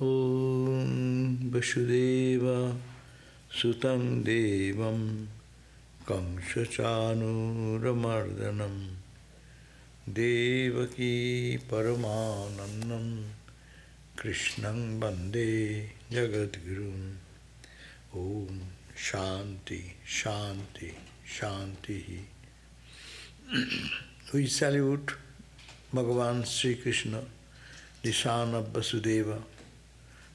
Om Vasudeva Sutam Devam Kamsachanuramardanam Devaki Paramanannam Krishnam Bande Jagadgurum. Om Shanti, Shanti, Shanti. We salute Bhagavan Sri Krishna, the son of Vasudeva,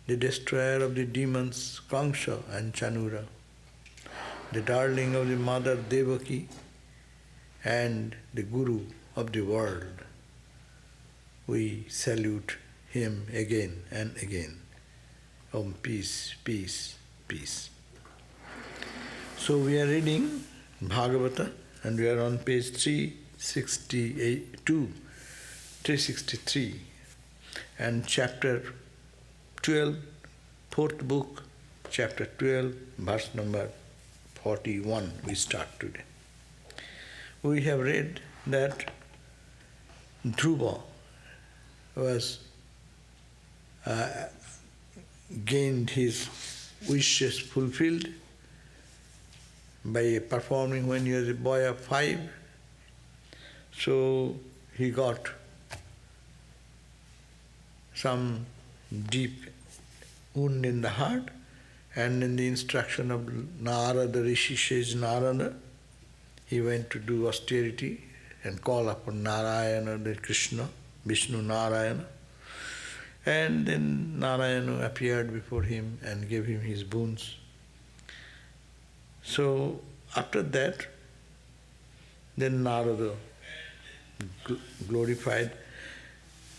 the destroyer of the demons Kamsa and Chanura, the darling of the mother Devaki, and the Guru of the world. We salute him again and again. Om peace, peace, peace. So we are reading Bhagavatam and we are on page 363 and chapter 12, fourth book, chapter 12, verse number 41, we start today. We have read that Dhruva was gained his wishes fulfilled by performing when he was a boy of 5. So he got some deep wound in the heart, and in the instruction of Narada, the Rishi says Narada, he went to do austerity and call upon Narayana, the Krishna, Vishnu Narayana. And then Narayana appeared before him and gave him his boons. So after that, then Narada glorified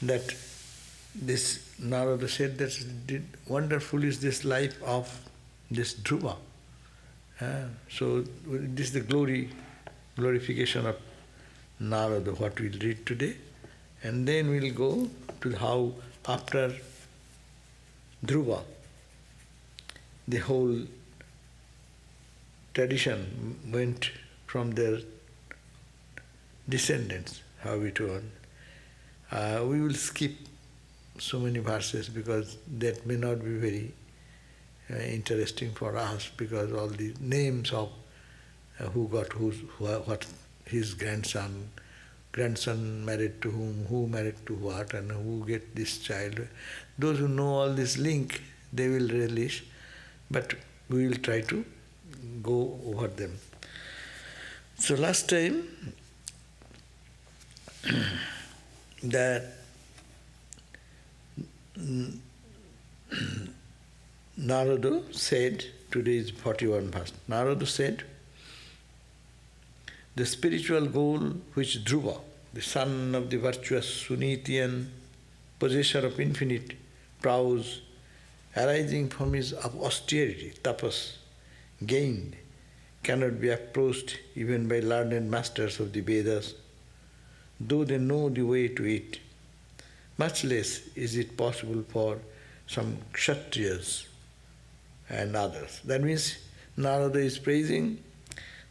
that this, Narada said that wonderful is this life of this Dhruva. So this is the glorification of Narada, what we'll read today. And then we'll go to how after Dhruva, the whole tradition went from their descendants, how it went. We will skip so many verses because that may not be very interesting for us, because all the names of who got what his grandson married to whom, who married to what, and who get this child. Those who know all this link, they will relish, but we will try to go over them. So last time that Narada said, today is 41 verse, Narada said, the spiritual goal which Dhruva, the son of the virtuous Sunitian, possessor of infinite prowess, arising from his austerity, tapas, gained, cannot be approached even by learned masters of the Vedas, though they know the way to it. Much less is it possible for some Kshatriyas and others. That means Narada is praising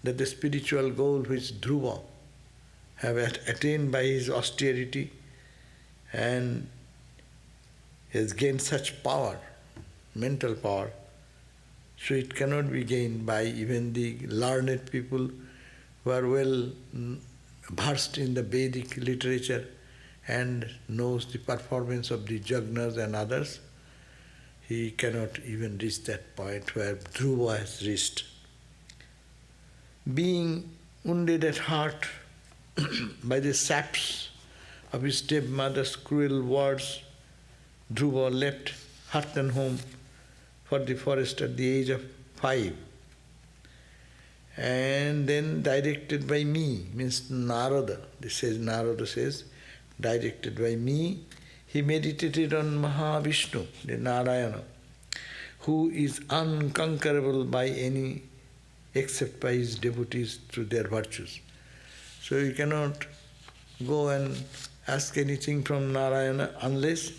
that the spiritual goal which Dhruva have attained by his austerity and has gained such power, mental power, so it cannot be gained by even the learned people who are well versed in the Vedic literature and knows the performance of the Jagnas and others. He cannot even reach that point where Dhruva has reached. Being wounded at heart by the saps of his stepmother's cruel words, Dhruva left hearth and home for the forest at the age of 5. And then directed by me, means Narada, Narada says, directed by me, he meditated on Mahavishnu, the Narayana, who is unconquerable by any except by his devotees through their virtues. So you cannot go and ask anything from Narayana unless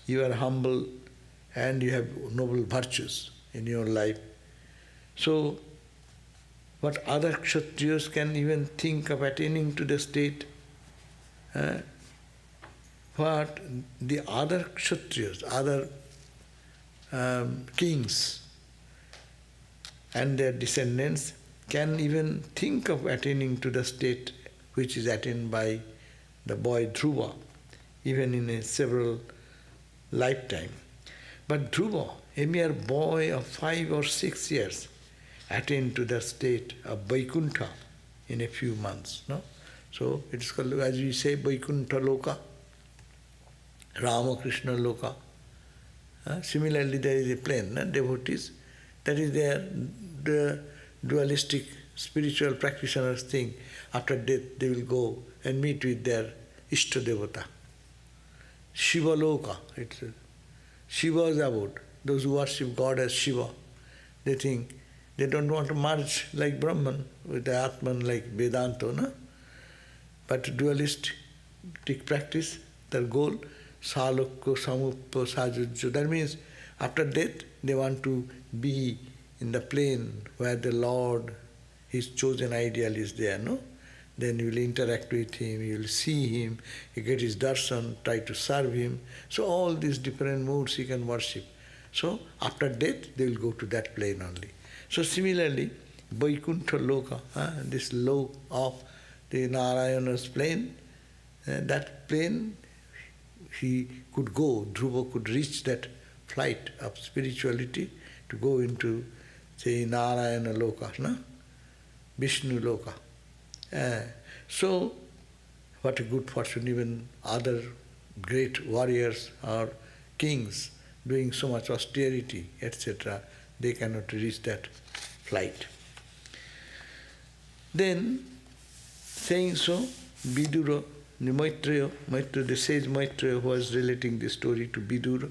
you are humble and you have noble virtues in your life. So What other Kshatriyas can even think of attaining to the state. What the other Kshatriyas, other kings and their descendants can even think of attaining to the state which is attained by the boy Dhruva, even in a several lifetime. But Dhruva, a mere boy of 5 or 6 years, attained to the state of Vaikuntha in a few months. No? So it is called, as we say, Vaikuntha Loka, Ramakrishna Loka. Similarly, there is a plane, devotees, that is the dualistic spiritual practitioners think. After death, they will go and meet with their Ishta Devata. Shiva Loka, Shiva is about those who worship God as Shiva. They think they don't want to merge like Brahman with the Atman like Vedanta, no? But dualistic practice, their goal, Salokko, Samuppo, Sajujjo. That means after death, they want to be in the plane where the Lord, His chosen ideal is there, no? Then you will interact with Him, you will see Him, you get His darshan, try to serve Him. So all these different modes He can worship. So after death, they will go to that plane only. So similarly, Vaikuntha Loka, this low of the Narayana's plane, that plane he could go, Dhruva could reach that flight of spirituality to go into, say, Narayana Loka, no? Vishnu Loka. So, what a good fortune, even other great warriors or kings doing so much austerity, etc., they cannot reach that flight. Then, saying so, Vidura, Maitreya, the sage Maitreya who was relating this story to Vidura,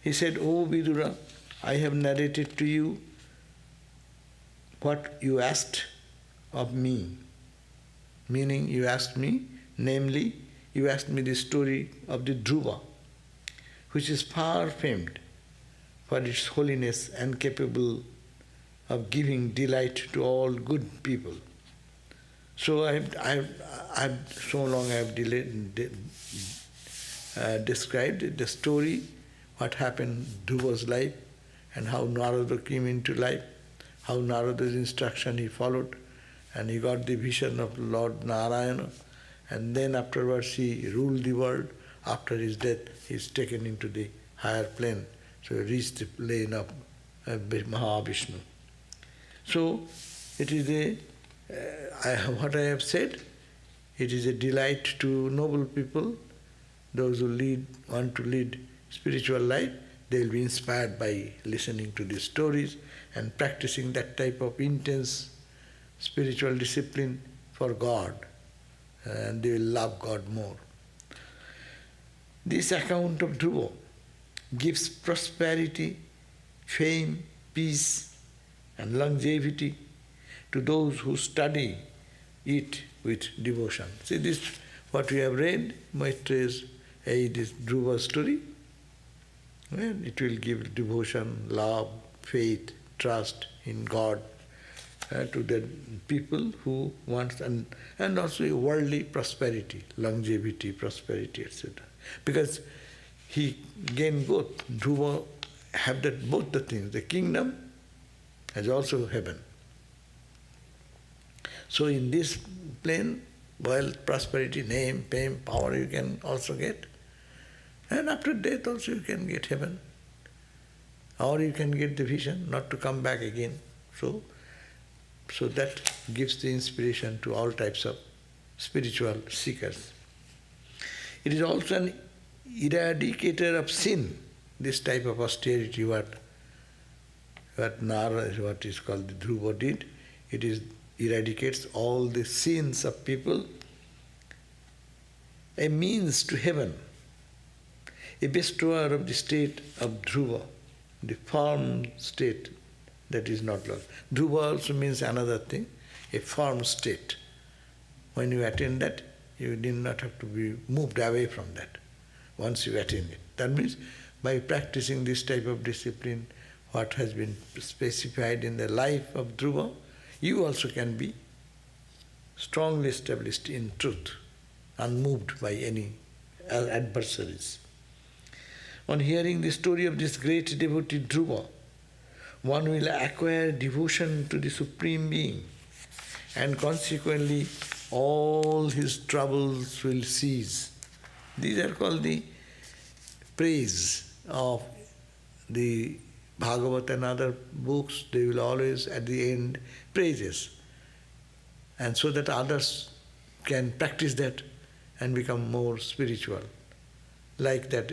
he said, "O Vidura, I have narrated to you what you asked of me." Meaning you asked me, namely, you asked me the story of the Dhruva, which is far famed for its holiness and capable of giving delight to all good people. So so long I have described the story, what happened in Dhruva's life, and how Narada came into life, how Narada's instruction he followed, and he got the vision of Lord Narayana, and then afterwards he ruled the world. After his death, he is taken into the higher plane, so he reached the plane of Mahavishnu. So it is what I have said, it is a delight to noble people, those who want to lead spiritual life. They will be inspired by listening to these stories and practicing that type of intense spiritual discipline for God, and they will love God more. This account of Dhruva gives prosperity, fame, peace, and longevity to those who study it with devotion. See this, what we have read, Maitreya's, this Dhruva story, well, it will give devotion, love, faith, trust in God to the people who want, and also worldly prosperity, longevity, prosperity, etc. Because he gained both. Dhruva have that both the things. The kingdom has also heaven. So in this plane, wealth, prosperity, name, fame, power you can also get. And after death also you can get heaven. Or you can get the vision not to come back again. So that gives the inspiration to all types of spiritual seekers. It is also an eradicator of sin, this type of austerity, what Narada, what is called the Dhruva did. It eradicates all the sins of people, a means to heaven, a bestower of the state of Dhruva, the firm state that is not lost. Dhruva also means another thing, a firm state. When you attain that, you need not have to be moved away from that once you attain it. That means by practicing this type of discipline, what has been specified in the life of Dhruva, you also can be strongly established in truth, unmoved by any adversaries. On hearing the story of this great devotee Dhruva, one will acquire devotion to the Supreme Being, and consequently all his troubles will cease. These are called the praise of the Bhagavatam and other books. They will always at the end praises, and so that others can practice that and become more spiritual. Like that,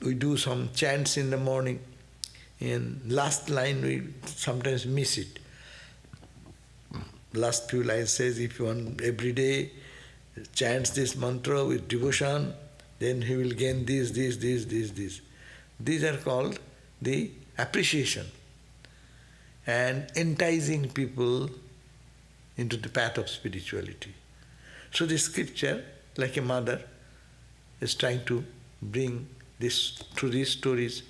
we do some chants in the morning. In last line we sometimes miss it. Last few lines says, if one every day chants this mantra with devotion, then he will gain this. These are called the appreciation and enticing people into the path of spirituality. So the scripture, like a mother, is trying to bring this through these stories,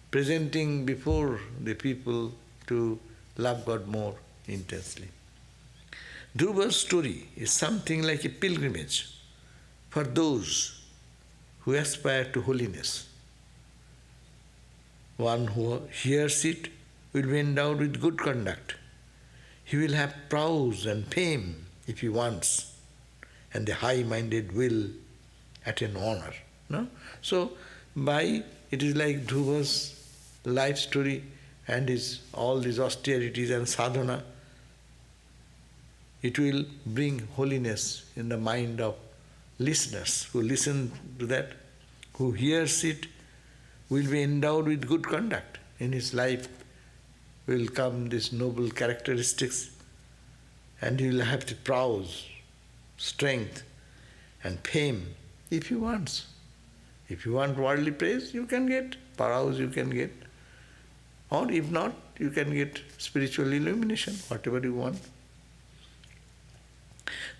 presenting before the people to love God more intensely. Dhruva's story is something like a pilgrimage for those who aspire to holiness. One who hears it will be endowed with good conduct. He will have prowess and fame if he wants, and the high-minded will attain honor. No? So, it is like Dhruva's life story and all these austerities and sadhana. It will bring holiness in the mind of listeners who listen to that, who hears it, will be endowed with good conduct. In his life will come these noble characteristics, and he will have the prowess, strength and fame if he wants. If you want worldly praise, you can get prowess, you can get, or if not, you can get spiritual illumination, whatever you want.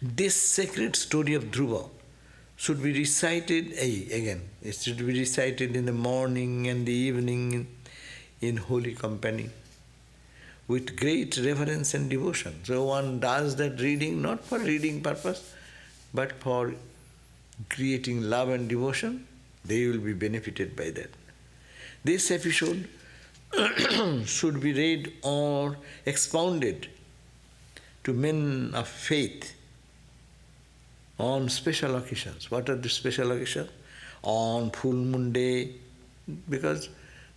This sacred story of Dhruva should be recited, it should be recited in the morning and the evening in holy company with great reverence and devotion. So one does that reading not for reading purpose, but for creating love and devotion. They will be benefited by that. This episode should be read or expounded to men of faith on special occasions. What are the special occasions? On full moon day, because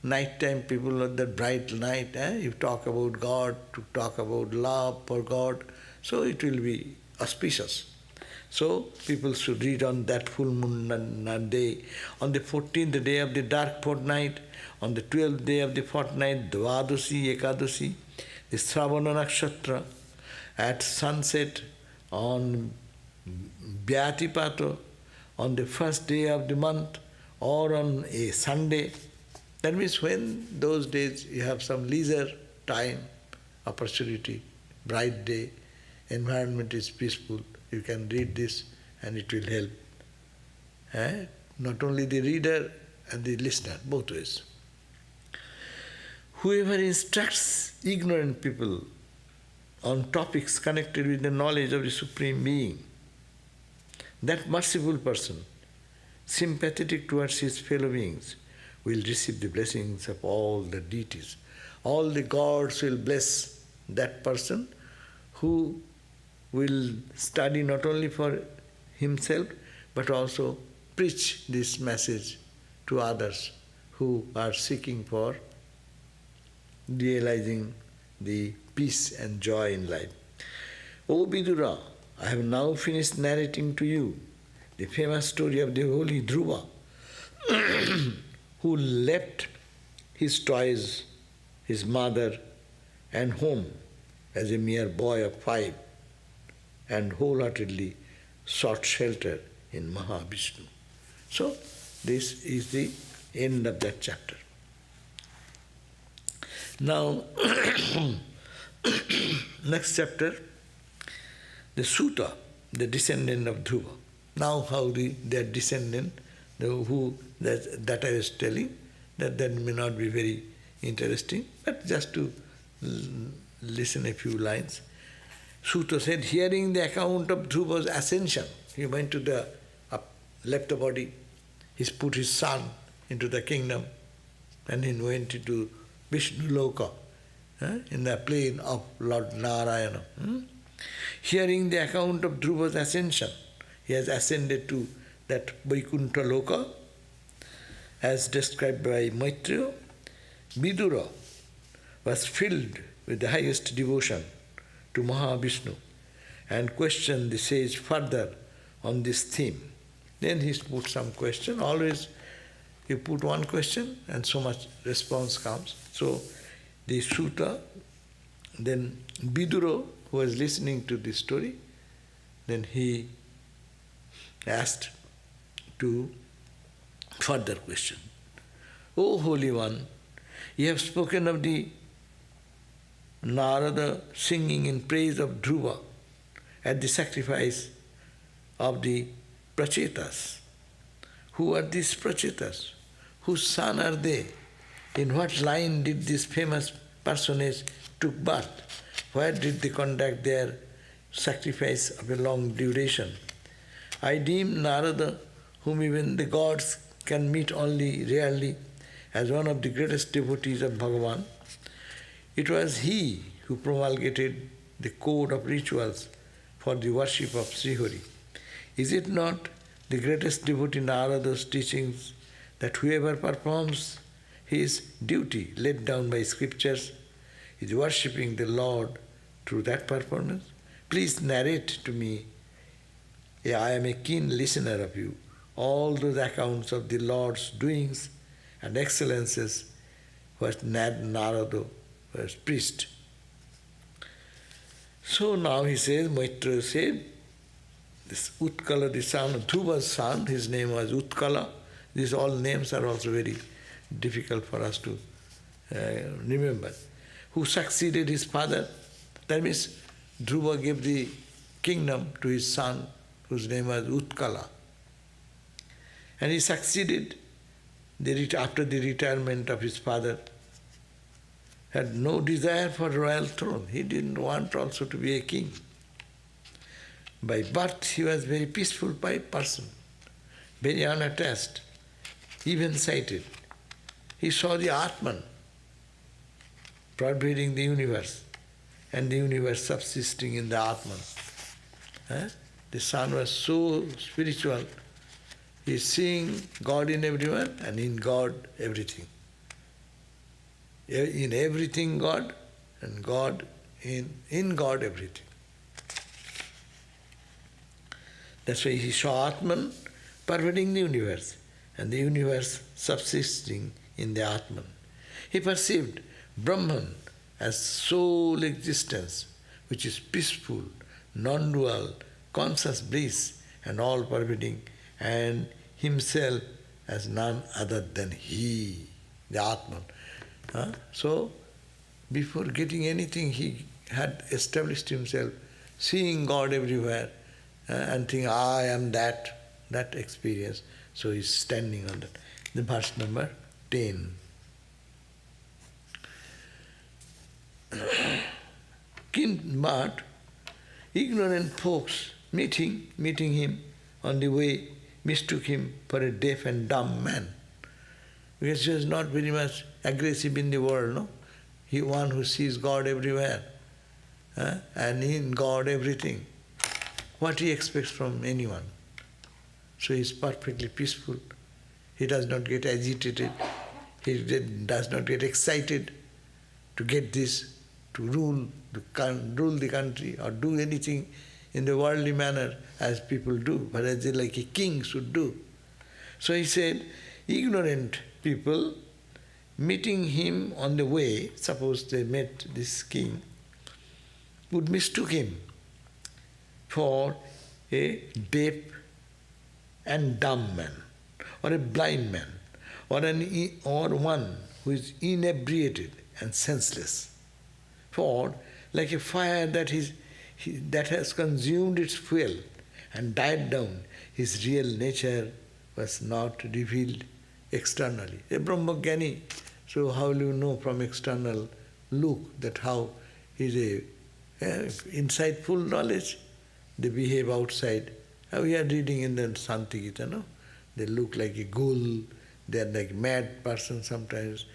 night time people at that bright night, you talk about God, to talk about love for God, so it will be auspicious. So people should read on that full moon day, on the 14th day of the dark fortnight, on the 12th day of the fortnight, Dvadasi, Ekadasi, the Sravana Nakshatra, at sunset, on Vyatipato, on the first day of the month, or on a Sunday. That means when those days you have some leisure time, opportunity, bright day, environment is peaceful, you can read this and it will help. Not only the reader and the listener, both ways. Whoever instructs ignorant people on topics connected with the knowledge of the Supreme Being, that merciful person, sympathetic towards his fellow beings, will receive the blessings of all the deities. All the gods will bless that person who will study not only for himself, but also preach this message to others who are seeking for realizing the peace and joy in life. O Vidura, I have now finished narrating to you the famous story of the holy Dhruva, who left his toys, his mother and home as a mere boy of 5, and wholeheartedly sought shelter in Mahavishnu. So, this is the end of that chapter. Now, next chapter, the Suta, the descendant of Dhruva. Now how their descendant, that I was telling, that may not be very interesting, but just to listen a few lines. Sutta said, hearing the account of Dhruva's ascension, he went to the, left the body, he put his son into the kingdom, and he went into Vishnu Loka, in the plane of Lord Narayana. Hearing the account of Dhruva's ascension, he has ascended to that Vaikuntha Loka, as described by Maitreya. Vidura was filled with the highest devotion to Mahavishnu and questioned the sage further on this theme. Then he put some question. Always you put one question and so much response comes. So the sutta, then Vidura, who was listening to this story, then he asked to further question. O Holy One, you have spoken of the Narada singing in praise of Dhruva at the sacrifice of the Prachetas. Who are these Prachetas? Whose son are they? In what line did this famous personage took birth? Where did they conduct their sacrifice of a long duration? I deem Narada, whom even the gods can meet only rarely, as one of the greatest devotees of Bhagavan. It was he who promulgated the code of rituals for the worship of Srihari. Is it not the greatest devotee Narada's teachings that whoever performs his duty laid down by scriptures is worshipping the Lord through that performance? Please narrate to me, I am a keen listener of you, all those accounts of the Lord's doings and excellences was Narada was priest. So now he says, Maitreya said, this Utkala, the son of Dhruva's son, his name was Utkala. These all names are also very difficult for us to remember. Who succeeded his father? That means Dhruva gave the kingdom to his son, whose name was Utkala. And he succeeded after the retirement of his father. Had no desire for royal throne. He didn't want also to be a king. By birth he was very peaceful person, very unattached, even-sighted. He saw the Atman pervading the universe and the universe subsisting in the Atman. The son was so spiritual. He is seeing God in everyone and in God everything. In everything God and God in God everything. That's why he saw Atman pervading the universe and the universe subsisting in the Atman. He perceived Brahman as sole existence, which is peaceful, non-dual, conscious bliss and all-pervading, and himself as none other than he, the Atman. So, before getting anything, he had established himself, seeing God everywhere, and thinking, I am that experience. So he's standing on that. The verse number 10. But ignorant folks meeting him on the way mistook him for a deaf and dumb man. Because he was not very much aggressive in the world, no? He one who sees God everywhere, and in God everything. What he expects from anyone. So he is perfectly peaceful. He does not get agitated. He does not get excited to get this, to rule the country or do anything in the worldly manner as people do, but as like a king should do. So he said, ignorant people meeting him on the way, suppose they met this king, would mistook him for a deaf and dumb man, or a blind man, or one who is inebriated and senseless. For like a fire that has consumed its fuel and died down, his real nature was not revealed externally. A Brahmagyani So how will you know from external look that how is a insightful knowledge? They behave outside. We are reading in the Santi Gita, no? They look like a ghoul, they are like mad person sometimes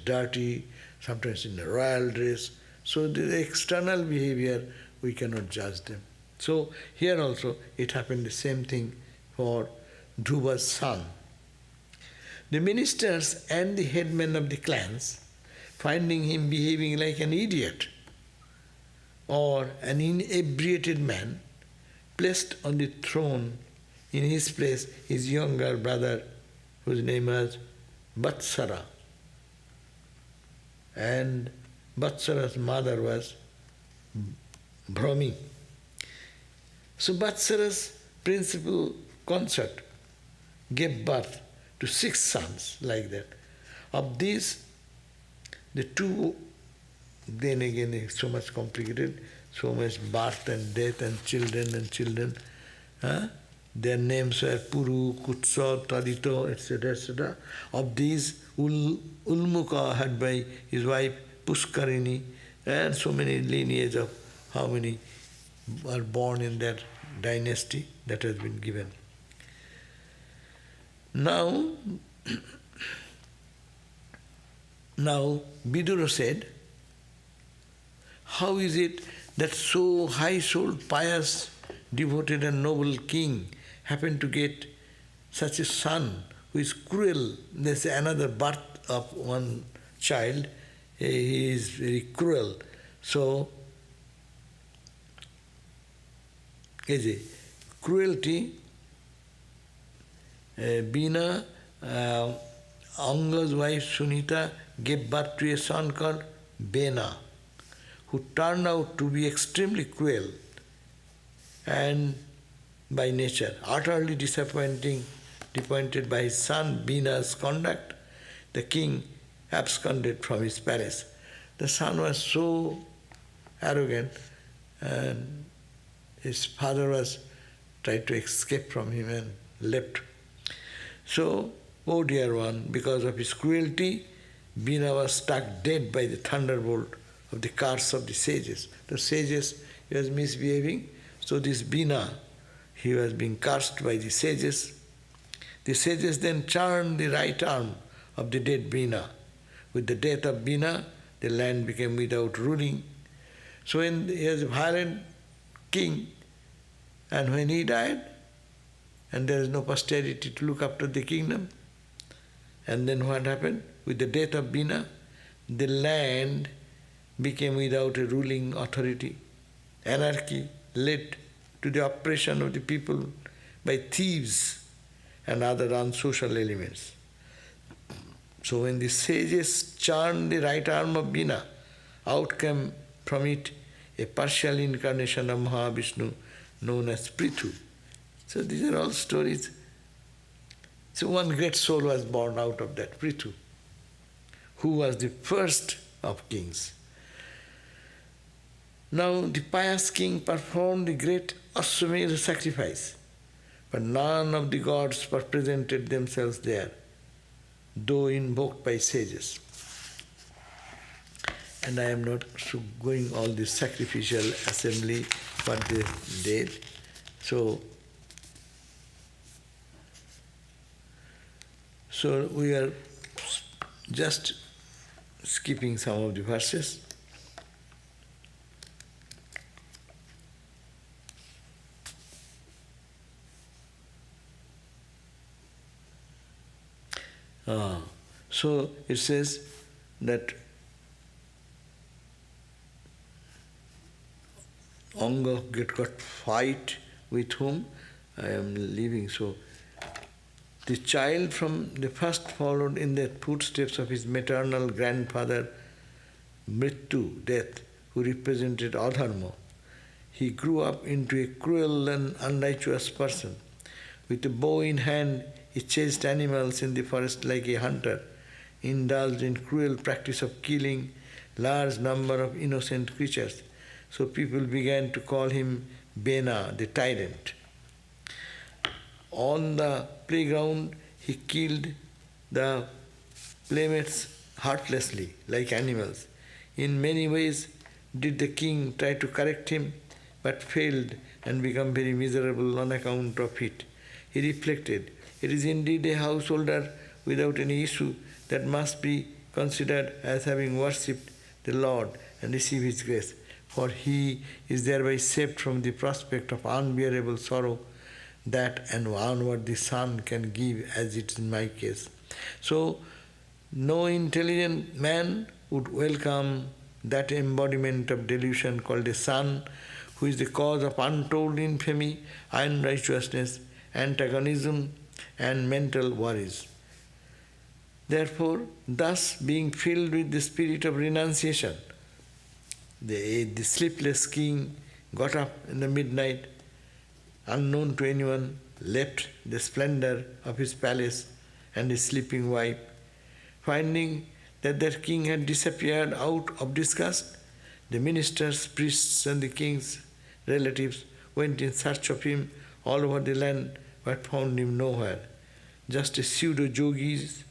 dirty, sometimes in a royal dress. So the external behavior, we cannot judge them. So here also it happened the same thing for Dhruva's son. The ministers and the headmen of the clans, finding him behaving like an idiot or an inebriated man, placed on the throne in his place his younger brother, whose name was Vatsara. And Vatsara's mother was Brahmi. So Vatsara's principal consort gave birth to 6 sons, like that. Of these, the 2, then again it's so much complicated, so much birth and death and children. Their names were Puru, Kutsa, Tadito, etc., etc. Of these, Ulmuka had by his wife Puskarini, and so many lineage of how many are born in that dynasty that has been given. Now Vidura said, how is it that so high-souled, pious, devoted and noble king happened to get such a son who is cruel? There's another birth of one child, he is very cruel. So, is a cruelty. Vena, Anga's wife Sunita, gave birth to a son called Vena, who turned out to be extremely cruel and by nature. Utterly disappointed by his son Vena's conduct, the king absconded from his palace. The son was so arrogant, and his father was tried to escape from him and left. So, oh dear one, because of his cruelty, Vena was struck dead by the thunderbolt of the curse of the sages. The sages, he was misbehaving, so this Vena, he was being cursed by the sages. The sages then churned the right arm of the dead Vena. With the death of Vena, the land became without ruling. So when he was a violent king, and when he died, and there is no posterity to look after the kingdom, and then what happened? With the death of Vena, the land became without a ruling authority. Anarchy led to the oppression of the people by thieves and other unsocial elements. So when the sages churned the right arm of Vena, out came from it a partial incarnation of Mahavishnu known as Prithu. So these are all stories. So one great soul was born out of that, Prithu, who was the first of kings. Now the pious king performed the great Ashwamedha sacrifice, but none of the gods presented themselves there, though invoked by sages. And I am not going all this sacrificial assembly, what they did. So we are just skipping some of the verses. So it says that Anga got fight with whom I am leaving. So the child from the first followed in the footsteps of his maternal grandfather Mrityu, death, who represented Adharma. He grew up into a cruel and unrighteous person. With a bow in hand, he chased animals in the forest like a hunter, indulged in cruel practice of killing large number of innocent creatures. So people began to call him Vena, the tyrant. On the playground, he killed the playmates heartlessly, like animals. In many ways did the king try to correct him, but failed and became very miserable on account of it. He reflected, it is indeed a householder without any issue that must be considered as having worshipped the Lord and received His grace, for he is thereby saved from the prospect of unbearable sorrow that an unworthy son can give, as it is in my case. So, no intelligent man would welcome that embodiment of delusion called a son, who is the cause of untold infamy, unrighteousness, antagonism, and mental worries. Therefore, thus being filled with the spirit of renunciation, the sleepless king got up in the midnight, unknown to anyone, left the splendor of his palace and his sleeping wife. Finding that their king had disappeared out of disgust, the ministers, priests, and the king's relatives went in search of him all over the land, but found him nowhere. Just a pseudo-yogis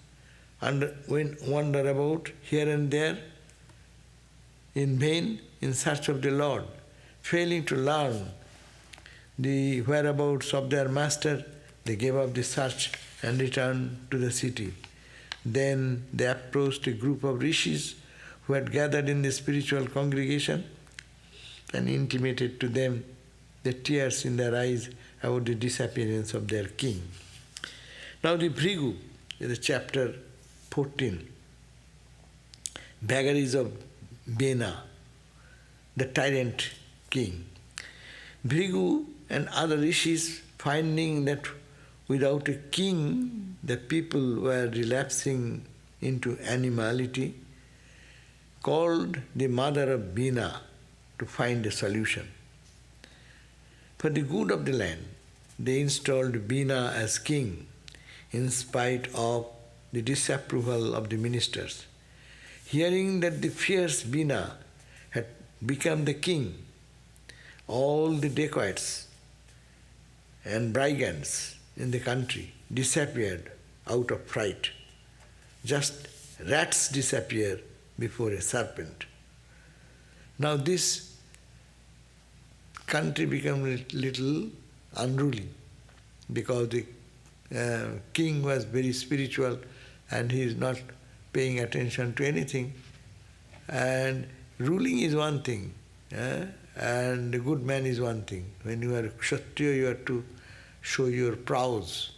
wander about here and there in vain in search of the Lord, failing to learn the whereabouts of their master. They gave up the search and returned to the city. Then they approached a group of rishis who had gathered in the spiritual congregation and intimated to them the tears in their eyes about the disappearance of their king. Now the Bhrigu, in the chapter 14, vagaries of Vena, the tyrant king. Bhrigu and other rishis, finding that without a king the people were relapsing into animality, called the mother of Vena to find a solution. For the good of the land, they installed Vena as king in spite of the disapproval of the ministers. Hearing that the fierce Vena had become the king, all the dacoits and brigands in the country disappeared out of fright. Just rats disappear before a serpent. Now this country became a little unruly because the king was very spiritual and he is not paying attention to anything. And ruling is one thing, and the good man is one thing. When you are Kshatriya, you have to show your prowess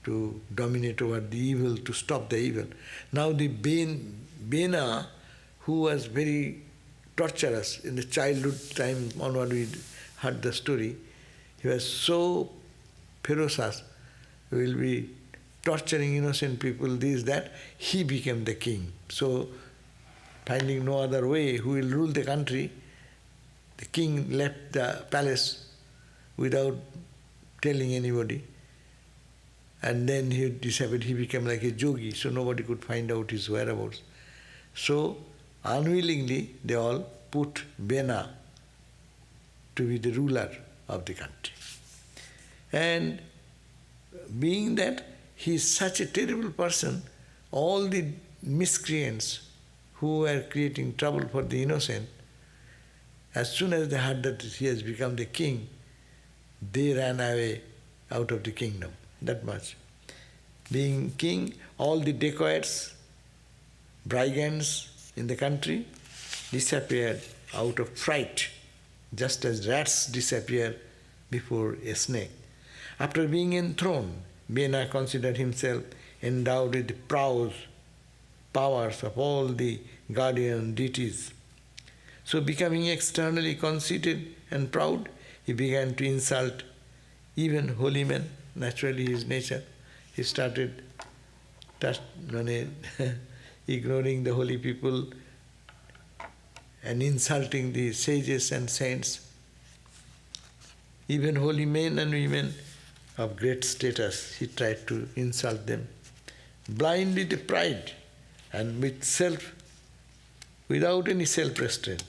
to dominate over the evil, to stop the evil. Now the Vena, who was very torturous in the childhood time onward, we heard the story, he was so ferocious, he will be torturing innocent people, this, that, he became the king. So, finding no other way, who will rule the country, the king left the palace without telling anybody, and then he disappeared. He became like a yogi, so nobody could find out his whereabouts. So, unwillingly, they all put Vena to be the ruler of the country. And being that he is such a terrible person, all the miscreants who were creating trouble for the innocent, as soon as they heard that he has become the king, they ran away out of the kingdom, that much. Being king, all the dacoits, brigands in the country disappeared out of fright, just as rats disappear before a snake. After being enthroned, Vena considered himself endowed with the powers of all the guardian deities. So becoming externally conceited and proud, he began to insult even holy men. Naturally his nature. He started ignoring the holy people and insulting the sages and saints. Even holy men and women of great status, he tried to insult them. Blind with pride and without any self-restraint,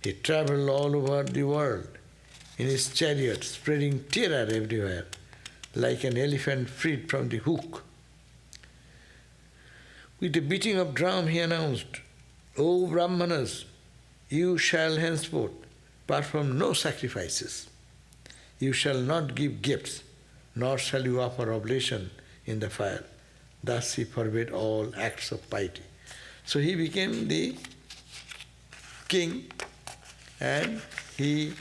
he travelled all over the world in his chariot, spreading terror everywhere, like an elephant freed from the hook. With a beating of drum he announced, O Brahmanas, you shall henceforth perform no sacrifices. You shall not give gifts, nor shall you offer oblation in the fire. Thus he forbade all acts of piety. So he became the king, and he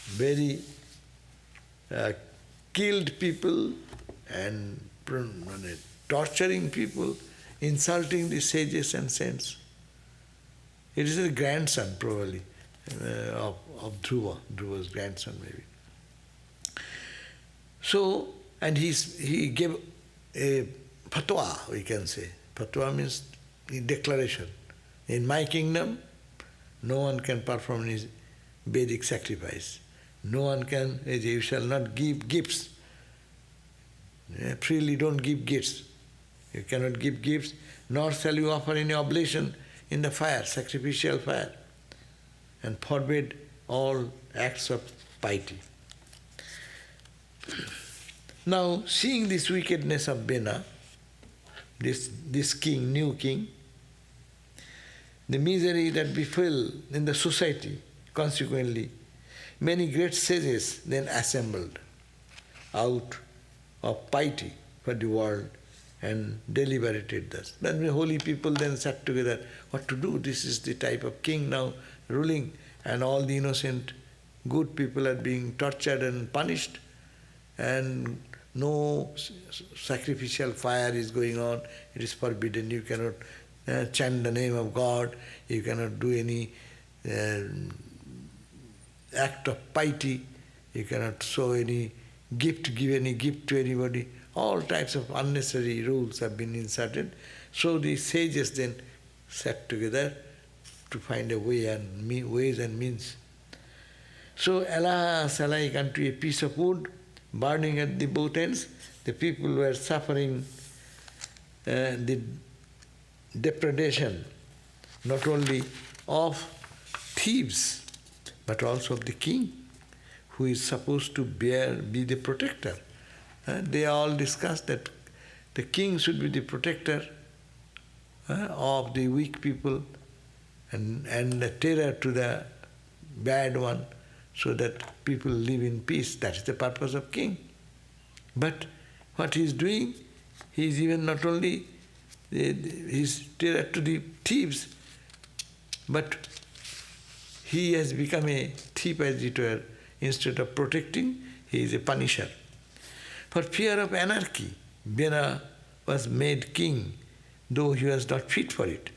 very killed people and torturing people, insulting the sages and saints. It is the grandson, probably, of Dhruva, Dhruva's grandson maybe. So, and he gave a fatwa, we can say. Fatwa means declaration. In my kingdom, no one can perform his Vedic sacrifice. No one can, you shall not give gifts. Freely don't give gifts. You cannot give gifts, nor shall you offer any oblation in the fire, sacrificial fire, and forbid all acts of piety. Now, seeing this wickedness of Vena, this king, new king, the misery that befell in the society, consequently, many great sages then assembled out of piety for the world and deliberated thus. Then the holy people then sat together, what to do? This is the type of king now ruling, and all the innocent good people are being tortured and punished, and no sacrificial fire is going on, it is forbidden, you cannot chant the name of God, you cannot do any act of piety, you cannot show any gift, give any gift to anybody. All types of unnecessary rules have been inserted. So the sages then sat together to find a way and ways and means. So, alas, alike unto a piece of wood, burning at the both ends, the people were suffering the depredation not only of thieves, but also of the king, who is supposed to be the protector. They all discussed that the king should be the protector of the weak people and the terror to the bad one, so that people live in peace. That is the purpose of king. But what he is doing, he is even not only his terror to the thieves, but he has become a thief, as it were. Instead of protecting, he is a punisher. For fear of anarchy, Vena was made king, though he was not fit for it.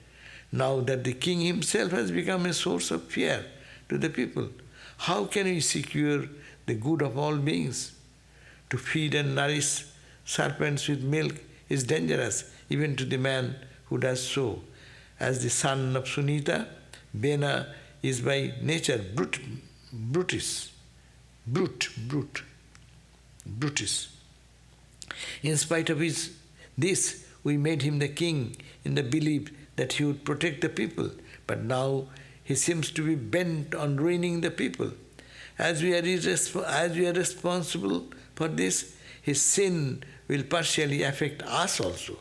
Now that the king himself has become a source of fear to the people, how can we secure the good of all beings? To feed and nourish serpents with milk is dangerous, even to the man who does so. As the son of Sunita, Vena is by nature Brutus. In spite of this, we made him the king in the belief that he would protect the people. But now he seems to be bent on ruining the people. As we are responsible for this, his sin will partially affect us also.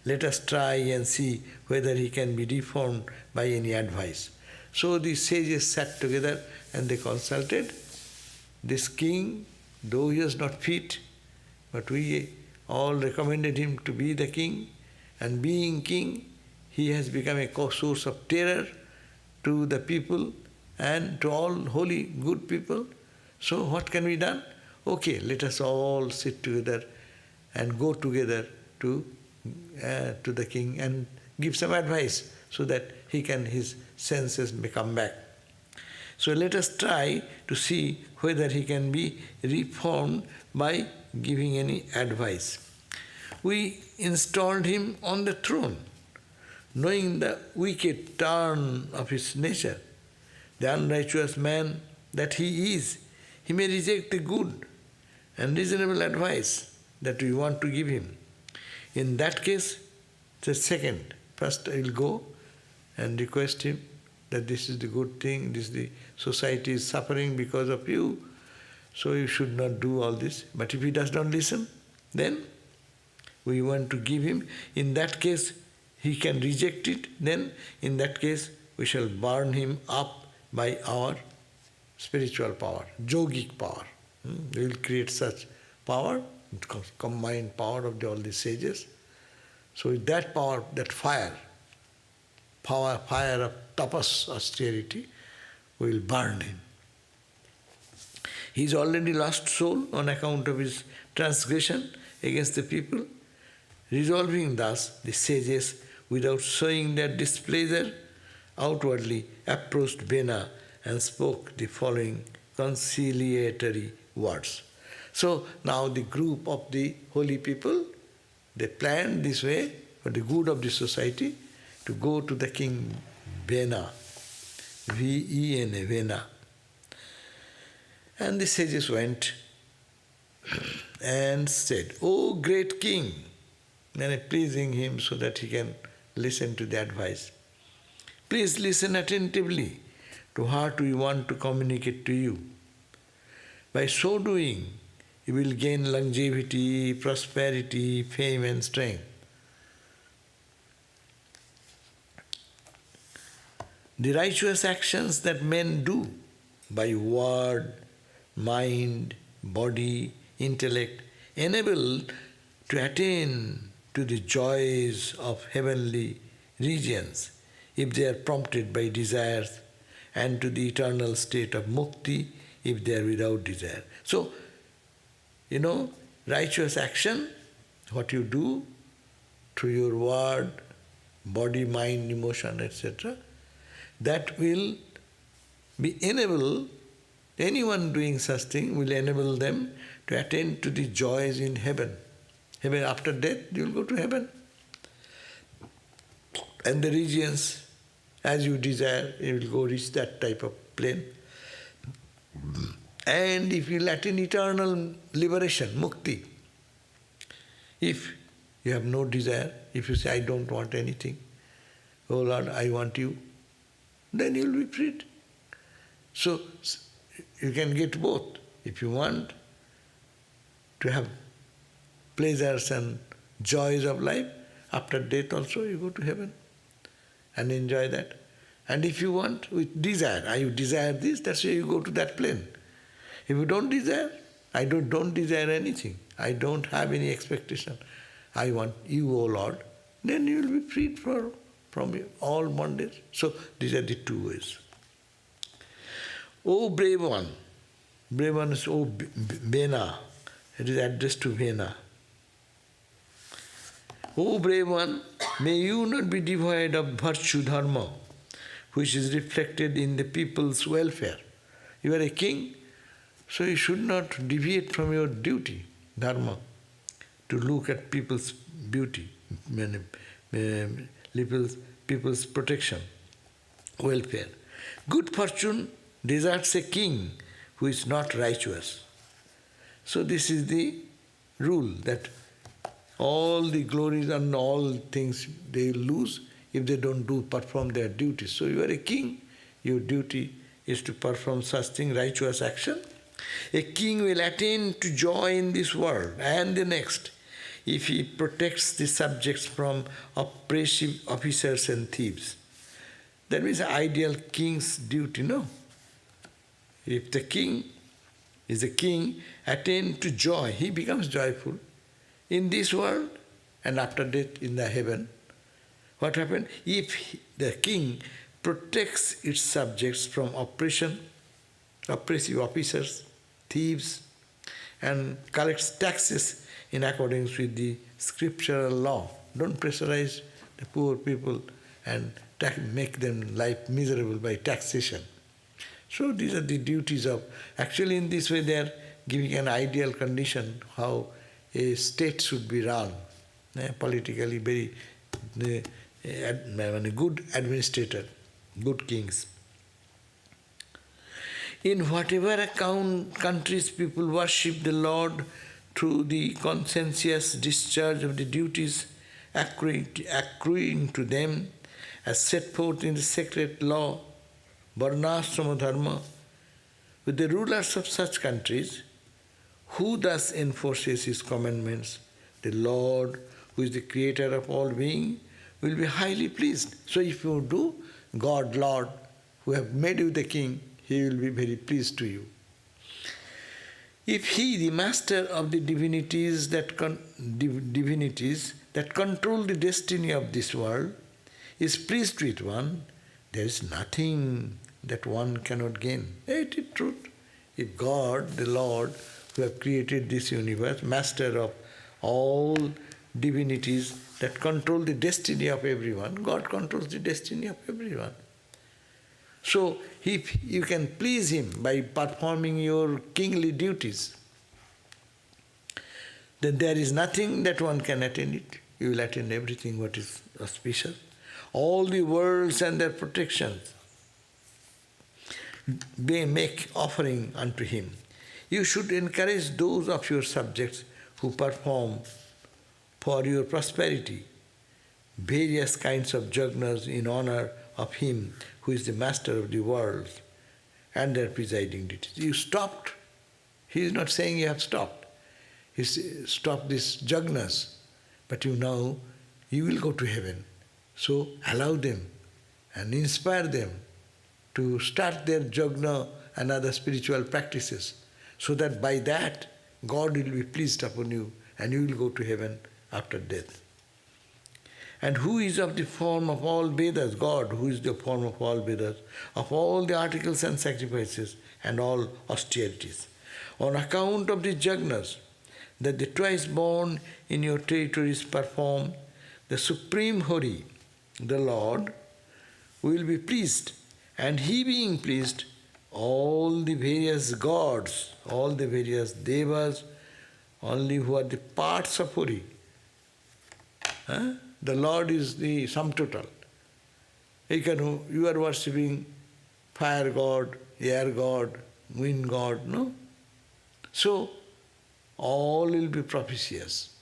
Let us try and see whether he can be reformed by any advice. So the sages sat together and they consulted. This king, though he was not fit, but we all recommended him to be the king, and being king, he has become a source of terror to the people and to all holy, good people. So what can be done? Okay, let us all sit together and go together to the king and give some advice so that his senses may come back. So let us try to see whether he can be reformed by giving any advice. We installed him on the throne, knowing the wicked turn of his nature, the unrighteous man that he is. He may reject the good and reasonable advice that we want to give him. In that case, the second, first I will go and request him that this is the good thing, the society is suffering because of you, so you should not do all this. But if he does not listen, then we want to give him. In that case, he can reject it, then in that case we shall burn him up by our spiritual power, yogic power. We will create such power, combined power of all the sages. So with that power, that fire of tapas, austerity, we will burn him. He is already lost soul on account of his transgression against the people. Resolving thus, the sages, without showing their displeasure outwardly, approached Vena and spoke the following conciliatory words. So now the group of the holy people, they planned this way for the good of the society to go to the King Vena, V-E-N-A, Vena. And the sages went and said, "O great king," and pleasing him so that he can listen to the advice. "Please listen attentively to what we want to communicate to you. By so doing, you will gain longevity, prosperity, fame and strength. The righteous actions that men do by word, mind, body, intellect, enable to attain to the joys of heavenly regions if they are prompted by desires, and to the eternal state of mukti if they are without desire." So, righteous action, what you do through your word, body, mind, emotion, etc., that will be enable, anyone doing such thing will enable them to attain to the joys in heaven. Heaven, after death, you will go to heaven. And the regions, as you desire, you will go reach that type of plane. And if you will attain eternal liberation, mukti, if you have no desire, if you say, "I don't want anything, oh Lord, I want you," then you will be freed. So you can get both. If you want to have pleasures and joys of life, after death also you go to heaven and enjoy that. And if you want with desire, I desire this, that's why you go to that plane. If you don't desire, I don't desire anything, I don't have any expectation, I want you, O Lord, then you will be freed from all bondage. So these are the two ways. O brave one is O Vena, it is addressed to Vena. O brave one, may you not be devoid of virtue dharma, which is reflected in the people's welfare. You are a king, so you should not deviate from your duty, dharma, to look at people's beauty, people's protection, welfare. Good fortune deserts a king who is not righteous. So this is the rule, that all the glories and all things they lose if they don't perform their duties. So you are a king, your duty is to perform such thing, righteous action. A king will attain to joy in this world and the next if he protects the subjects from oppressive officers and thieves. That means the ideal king's duty, no? If the king is a king, attain to joy, he becomes joyful in this world and after death in the heaven. What happened? If the king protects its subjects from oppression, oppressive officers, thieves, and collects taxes in accordance with the scriptural law. Don't pressurize the poor people and make them life miserable by taxation. So these are the duties of, actually in this way they are giving an ideal condition how a state should be run, politically very good administrator, good kings. In whatever countries people worship the Lord through the conscientious discharge of the duties accruing to them as set forth in the sacred law, Varnashrama Dharma, with the rulers of such countries, who thus enforces his commandments, the Lord, who is the creator of all being, will be highly pleased. So if you do, God, Lord, who have made you the king, He will be very pleased to you. If He, the master of the divinities that control the destiny of this world, is pleased with one, there is nothing that one cannot gain. It is truth. If God, the Lord, who have created this universe, master of all divinities that control the destiny of everyone, God controls the destiny of everyone. So, if you can please Him by performing your kingly duties, then there is nothing that one can attain it. You will attain everything what is auspicious. All the worlds and their protections, they make offering unto Him. You should encourage those of your subjects who perform for your prosperity various kinds of jagnas in honor of Him who is the master of the worlds and their presiding deities. You stopped. He is not saying you have stopped. He says, stop this jagnas, but you know you will go to heaven. So allow them and inspire them to start their jagna and other spiritual practices, so that by that God will be pleased upon you and you will go to heaven after death. And who is of the form of all Vedas? God, who is the form of all Vedas, of all the articles and sacrifices and all austerities. On account of the jagnas that the twice born in your territories perform, the Supreme Hari, the Lord, will be pleased. And He being pleased, all the various gods, all the various devas, only who are the parts of Hari. The Lord is the sum total. You are worshipping fire god, air god, wind god, no? So, all will be propitious.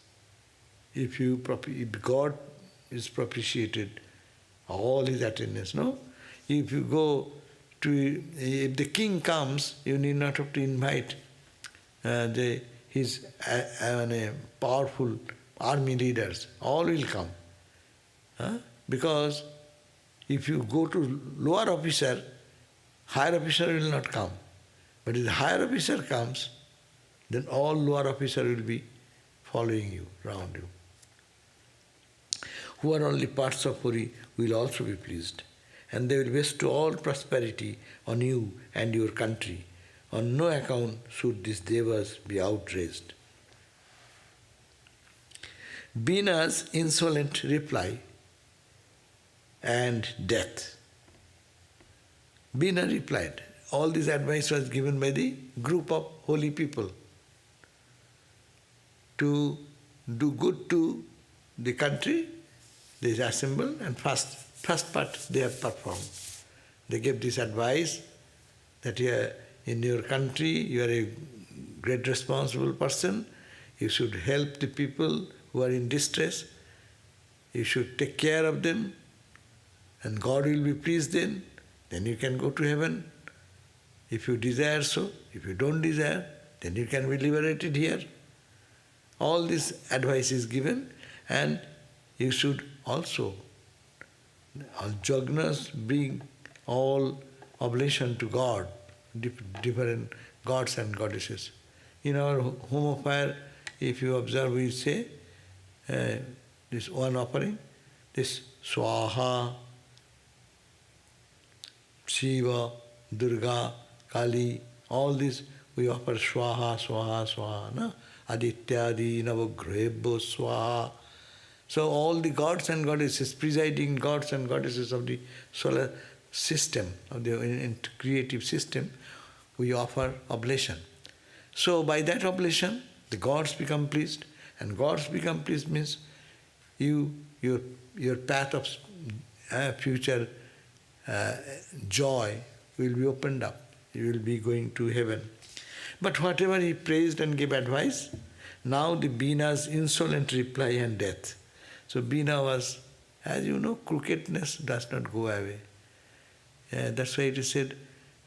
If God is propitiated, all is attendance, no? If you go to, if the king comes, you need not have to invite his powerful army leaders. All will come. Because if you go to lower officer, higher officer will not come. But if the higher officer comes, then all lower officer will be following you, round you. Who are only parts of Puri will also be pleased, and they will bestow all prosperity on you and your country. On no account should these devas be outraged. Vena's insolent reply and death. Vena replied. All this advice was given by the group of holy people to do good to the country. They assembled and first part they have performed. They gave this advice that in your country you are a great responsible person. You should help the people who are in distress. You should take care of them, and God will be pleased then. Then you can go to heaven if you desire so. If you don't desire, then you can be liberated here. All this advice is given, and you should also, all jagnas bring all oblation to God, different gods and goddesses. In our home of fire, if you observe, we say this one offering, this Swaha, Shiva, Durga, Kali, all this we offer Swaha, Swaha, Swaha, no? Adityadi, Navagrahebho, Swaha. So all the gods and goddesses, presiding gods and goddesses of the solar system, of the creative system, we offer oblation. So by that oblation, the gods become pleased, and gods become pleased means your path of future joy will be opened up. You will be going to heaven. But whatever he praised and gave advice, now the Vena's insolent reply and death. So Vena was, as you know, crookedness does not go away. That's why it is said,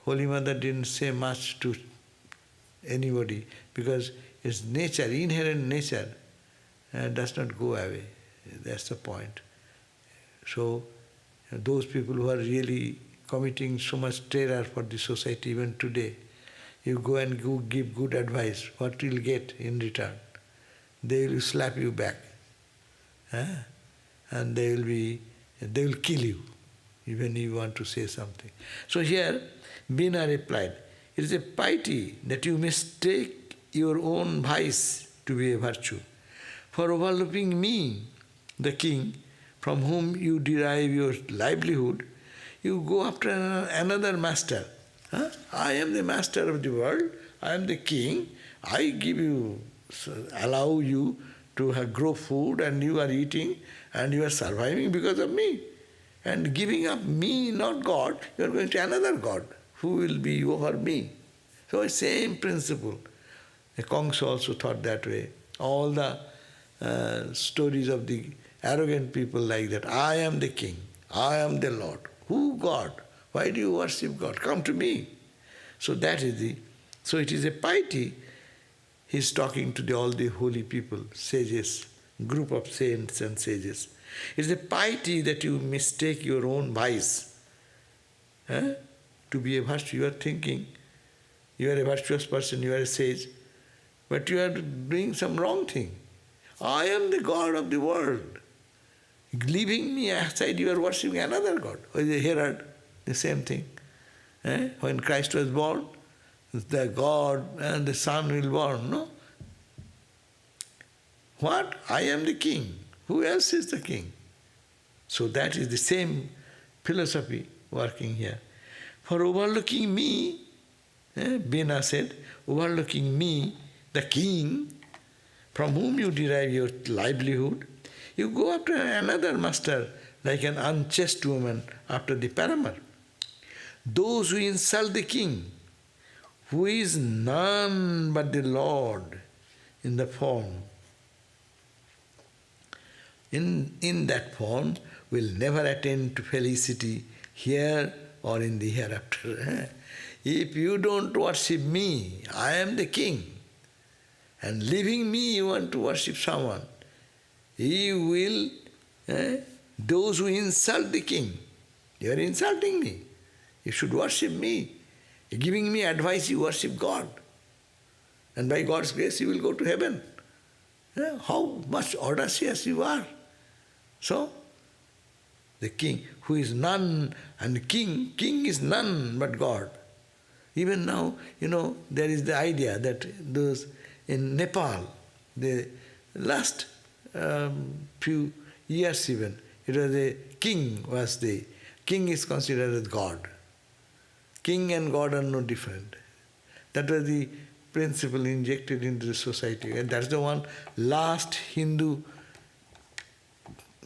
Holy Mother didn't say much to anybody, because its nature, inherent nature, does not go away. That's the point. So those people who are really committing so much terror for the society even today, you go and give good advice, what you'll get in return? They will slap you back. And they will kill you, even if you want to say something. So here, Vena replied, it is a pity that you mistake your own vice to be a virtue. For overlooking me, the king, from whom you derive your livelihood, you go after another master. I am the master of the world, I am the king, I give you, allow you to grow food and you are eating and you are surviving because of me. And giving up me, not God, you are going to another God who will be over me. So same principle. The Kongs also thought that way. All the stories of the arrogant people like that. I am the king, I am the Lord. Who God? Why do you worship God? Come to me. So that is so it is a piety. He is talking to all the holy people, sages, group of saints and sages. It is a piety that you mistake your own vice to be a virtue. You are thinking, you are a virtuous person, you are a sage, but you are doing some wrong thing. I am the God of the world. Leaving me aside, you are worshipping another God. Or the Herod, the same thing. When Christ was born, the God and the Son will born, no? What? I am the king. Who else is the king? So that is the same philosophy working here. For overlooking me, Vena said, overlooking me, the king, from whom you derive your livelihood, you go after another master like an unchaste woman after the paramour. Those who insult the king, who is none but the Lord in the form, in that form, will never attain to felicity here or in the hereafter. If you don't worship me, I am the king, and leaving me you want to worship someone, you will, those who insult the king, you are insulting me. You should worship me. You're giving me advice, you worship God. And by God's grace you will go to heaven. How much audacious you are. So, the king, who is none, and the king is none but God. Even now, there is the idea that those in Nepal, the last few years even, it was the king is considered as God. King and God are no different. That was the principle injected into the society. And that's the one last Hindu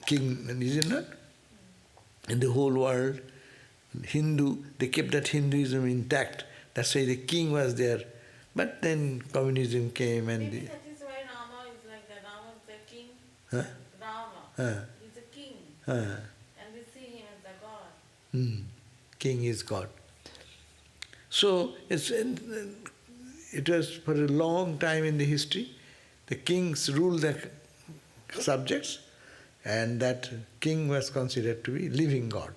king, is it not? In the whole world, they kept that Hinduism intact. That's why the king was there. But then communism came and maybe that is why Rama is like that. Rama is the king. Rama is a king. And we see him as the God. King is God. So it was for a long time in the history, the kings ruled the subjects, and that king was considered to be living God.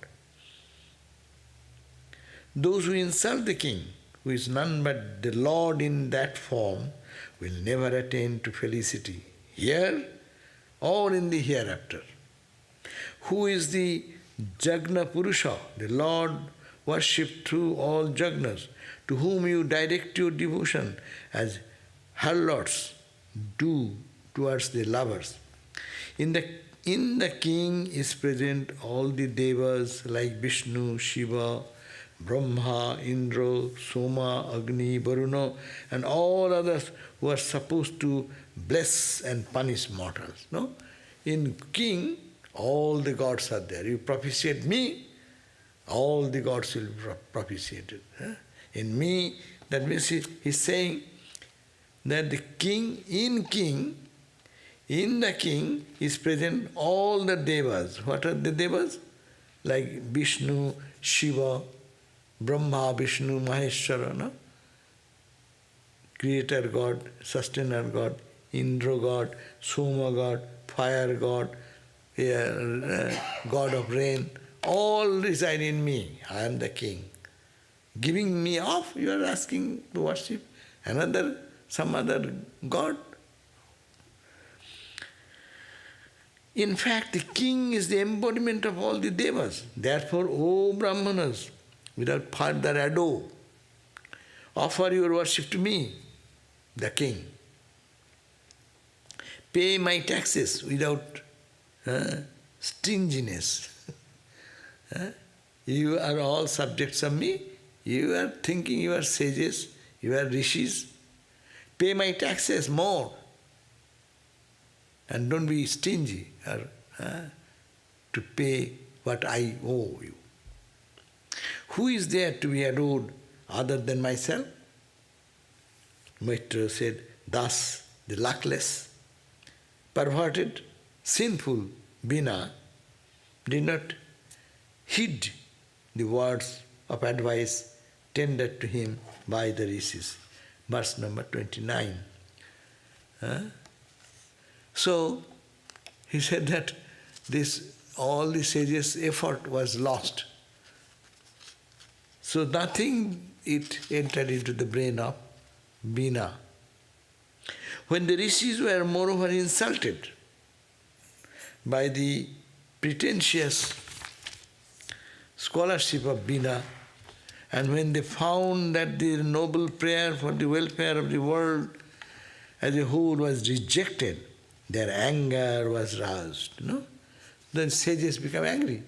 Those who insult the king, who is none but the Lord in that form, will never attain to felicity here or in the hereafter. Who is the Jagna Purusha, the Lord worshipped through all Jagnas, to whom you direct your devotion as harlots do towards the lovers. In the king is present all the devas like Vishnu, Shiva, Brahma, Indra, Soma, Agni, Varuna, and all others who are supposed to bless and punish mortals. No? In king, all the gods are there. You propitiate me, all the gods will be propitiated. In me, that means he's saying that the king, in the king is present all the devas. What are the devas? Like Vishnu, Shiva, Brahma, Vishnu, Maheshwara, no? Creator God, sustainer God, Indra God, Soma God, fire God, here, god of rain, all reside in me. I am the king. Giving me off, you are asking to worship some other god? In fact, the king is the embodiment of all the devas. Therefore, O Brahmanas, without further ado, offer your worship to me, the king. Pay my taxes without stinginess. You are all subjects of me. You are thinking you are sages, you are rishis. Pay my taxes more. And don't be stingy to pay what I owe you. Who is there to be adored other than myself? Maitreya said, thus the luckless, perverted, sinful Vena did not heed the words of advice tendered to him by the rishis. Verse number 29. So, he said that all the sages' effort was lost. So nothing it entered into the brain of Vena. When the rishis were moreover insulted by the pretentious scholarship of Vena, and when they found that the noble prayer for the welfare of the world as a whole was rejected, their anger was roused. Then sages become angry.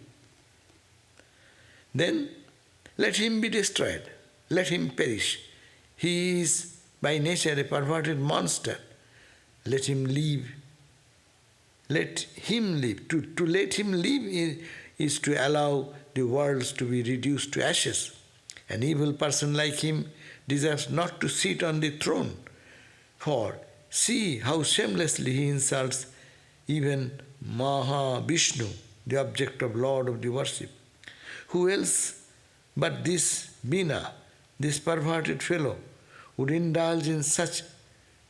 Then let him be destroyed, let him perish. He is by nature a perverted monster. Let him live. Let him live. To let him live is to allow the worlds to be reduced to ashes. An evil person like him deserves not to sit on the throne. For see how shamelessly he insults even Maha Vishnu, the object of Lord of the worship. Who else but this Vena, this perverted fellow, would indulge in such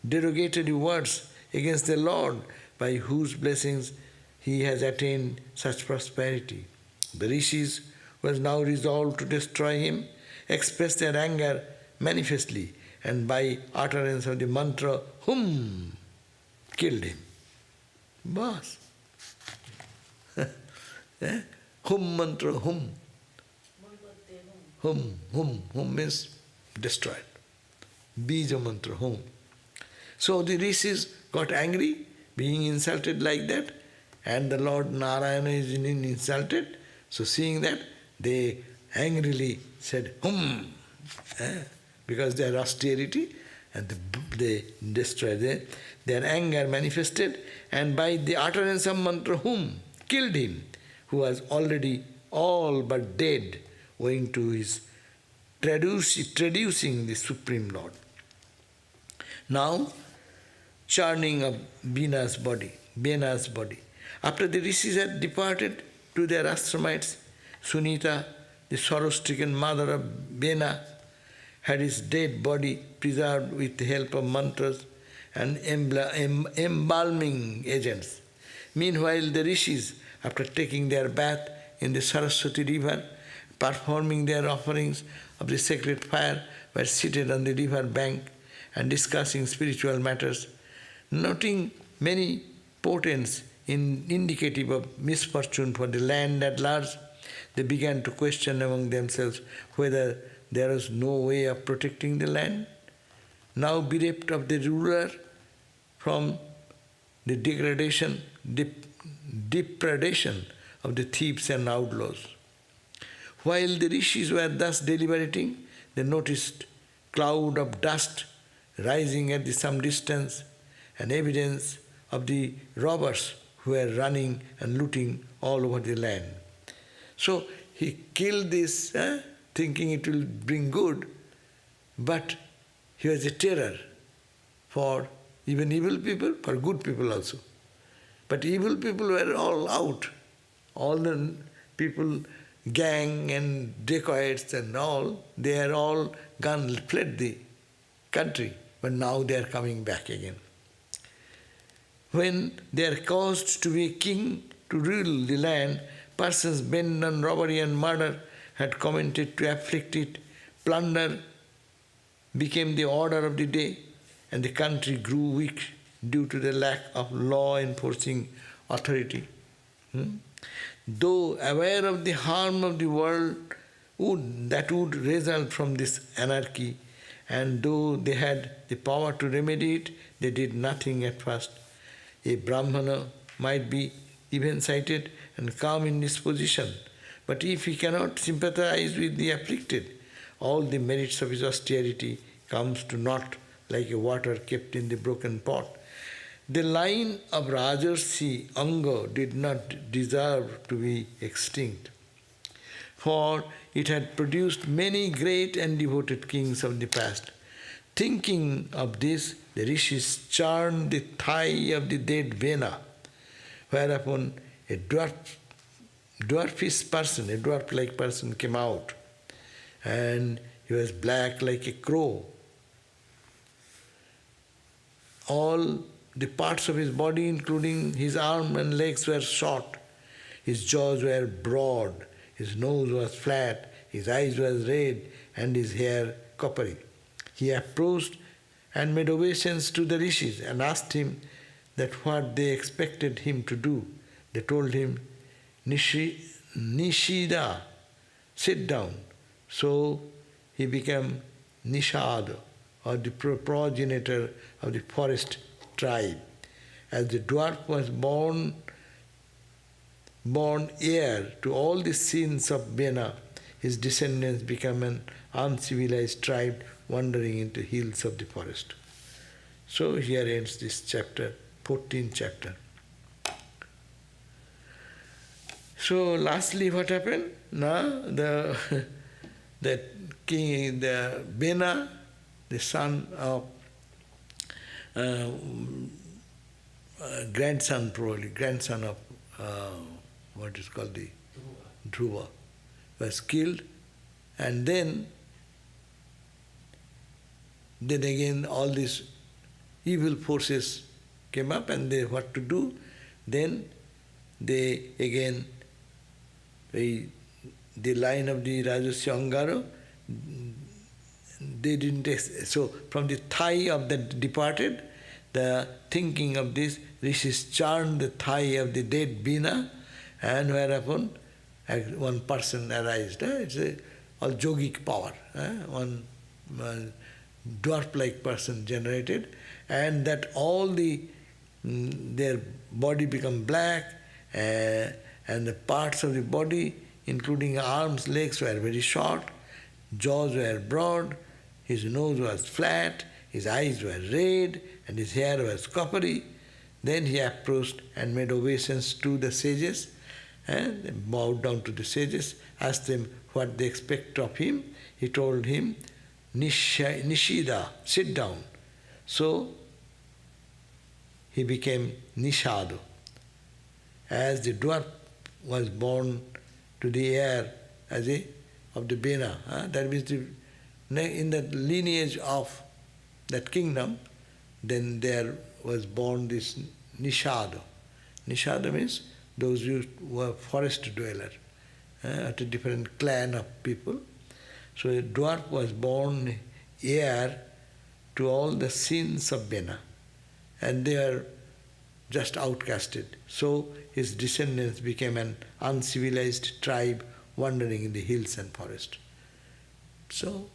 derogatory words against the Lord, by whose blessings he has attained such prosperity? The rishis, who was now resolved to destroy him, expressed their anger manifestly, and by utterance of the mantra, Hum, killed him. Bas. Hum mantra, hum. Hum means destroyed. Bija mantra, hum. So the rishis got angry, being insulted like that, and the Lord Narayana is insulted. So seeing that, they angrily said, hum, because their austerity, and they destroyed their anger manifested, and by the utterance of mantra hum, killed him, who was already all but dead, owing to his traducing the Supreme Lord. Now, churning of Vena's body. After the rishis had departed to their ashramites, Sunita, the sorrow-stricken mother of Vena, had his dead body preserved with the help of mantras and embalming agents. Meanwhile, the rishis, after taking their bath in the Saraswati river, performing their offerings of the sacred fire, were seated on the river bank and discussing spiritual matters. Noting many portents indicative of misfortune for the land at large, they began to question among themselves whether there was no way of protecting the land, now bereft of the ruler from the depredation of the thieves and outlaws. While the rishis were thus deliberating, they noticed cloud of dust rising at some distance, an evidence of the robbers who were running and looting all over the land. So he killed this, thinking it will bring good, but he was a terror for even evil people, for good people also. But evil people were all out. All the people, gang and dacoits and all, they are all gone, fled the country, but now they are coming back again. When they are caused to be king, to rule the land, persons bent on robbery and murder had commented to afflict it. Plunder became the order of the day, and the country grew weak due to the lack of law enforcing authority. Though aware of the harm of the world that would result from this anarchy, and though they had the power to remedy it, they did nothing at first. A Brahmana might be even cited and calm in disposition, but if he cannot sympathize with the afflicted, all the merits of his austerity comes to naught like a water kept in the broken pot. The line of Rajarsi Anga did not deserve to be extinct, for it had produced many great and devoted kings of the past. Thinking of this, the rishis churned the thigh of the dead Vena, whereupon a dwarfish person, a dwarf-like person came out, and he was black like a crow. All the parts of his body, including his arm and legs, were short. His jaws were broad, his nose was flat, his eyes were red, and his hair coppery. He approached and made obeisance to the rishis and asked him that what they expected him to do. They told him, Nishida, sit down. So he became Nishada, or the progenitor of the forest tribe. As the dwarf was born heir to all the sins of Vena, his descendants became an uncivilized tribe wandering into hills of the forest. So here ends this chapter, 14th chapter. So lastly what happened? Now the king, the Vena, the son of grandson of what is called the Dhruva, was killed, and then again all these evil forces came up, and they what to do? Then they again the line of the Rajasya Angara, they didn't. So from the thigh of the departed, the thinking of this rishis churned the thigh of the dead Vena, and whereupon one person arised. It's all yogic power. One dwarf-like person generated, and that all their body become black, and the parts of the body, including arms, legs, were very short, jaws were broad, his nose was flat, his eyes were red, and his hair was coppery. Then he approached and made obeisance to the sages, and bowed down to the sages, asked them what they expect of him. He told him, Nishida, sit down. So he became Nishada. As the dwarf was born to the heir of the Vena, that means in the lineage of that kingdom, then there was born this Nishada. Nishada means those who were forest dwellers, at a different clan of people. So a dwarf was born heir to all the sins of Vena, and they are just outcasted. So his descendants became an uncivilized tribe wandering in the hills and forest. So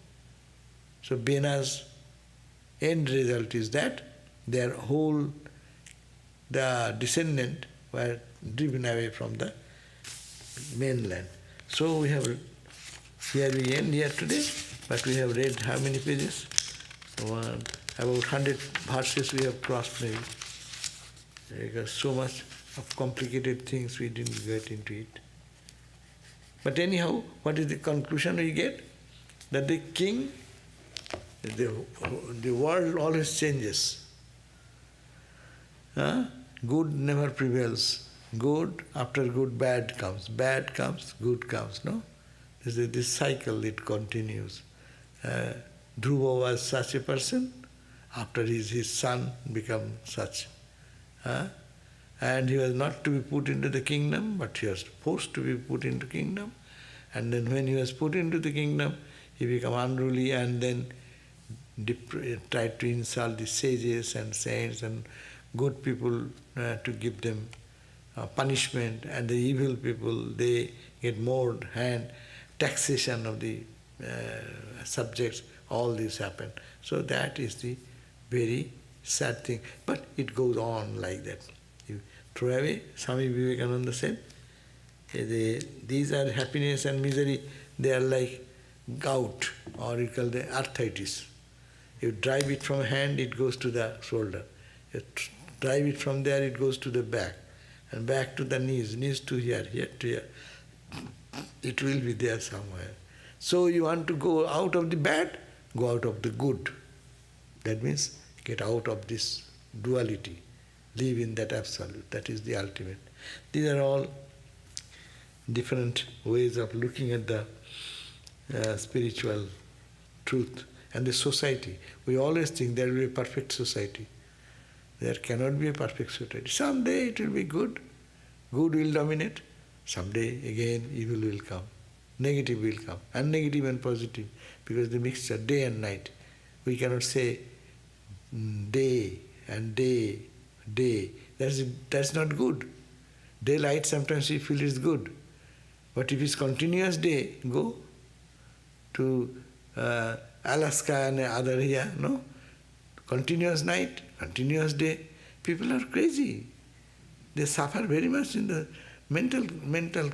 Vena's end result is that their whole, the descendant were driven away from the mainland. So we have, here we end here today, but we have read how many pages? About 100 verses we have crossed maybe. Because so much of complicated things we didn't get into it. But anyhow, what is the conclusion we get? That the king, the world always changes. Good never prevails. Good, after good, bad comes. Bad comes, good comes, no? This cycle, it continues. Dhruva was such a person, after his son became such. and he was not to be put into the kingdom, but he was forced to be put into kingdom. And then when he was put into the kingdom, he became unruly and then tried to insult the sages and saints and good people to give them punishment, and the evil people, they get more hand, taxation of the subjects, all this happened. So that is the very sad thing. But it goes on like that. You throw away, Swami Vivekananda said, these are happiness and misery, they are like gout, or you call the arthritis. You drive it from hand, it goes to the shoulder. You drive it from there, it goes to the back. And back to the knees, knees to here, here to here. It will be there somewhere. So you want to go out of the bad, go out of the good. That means get out of this duality. Live in that absolute. That is the ultimate. These are all different ways of looking at the spiritual truth. And the society. We always think there will be a perfect society. There cannot be a perfect society. Someday it will be good. Good will dominate. Someday again evil will come. Negative will come. And negative and positive. Because the mixture, day and night. We cannot say day and day, day. That's not good. Daylight sometimes we feel is good. But if it's continuous day, go to Alaska and other here, no? Continuous night, continuous day. People are crazy. They suffer very much in the mental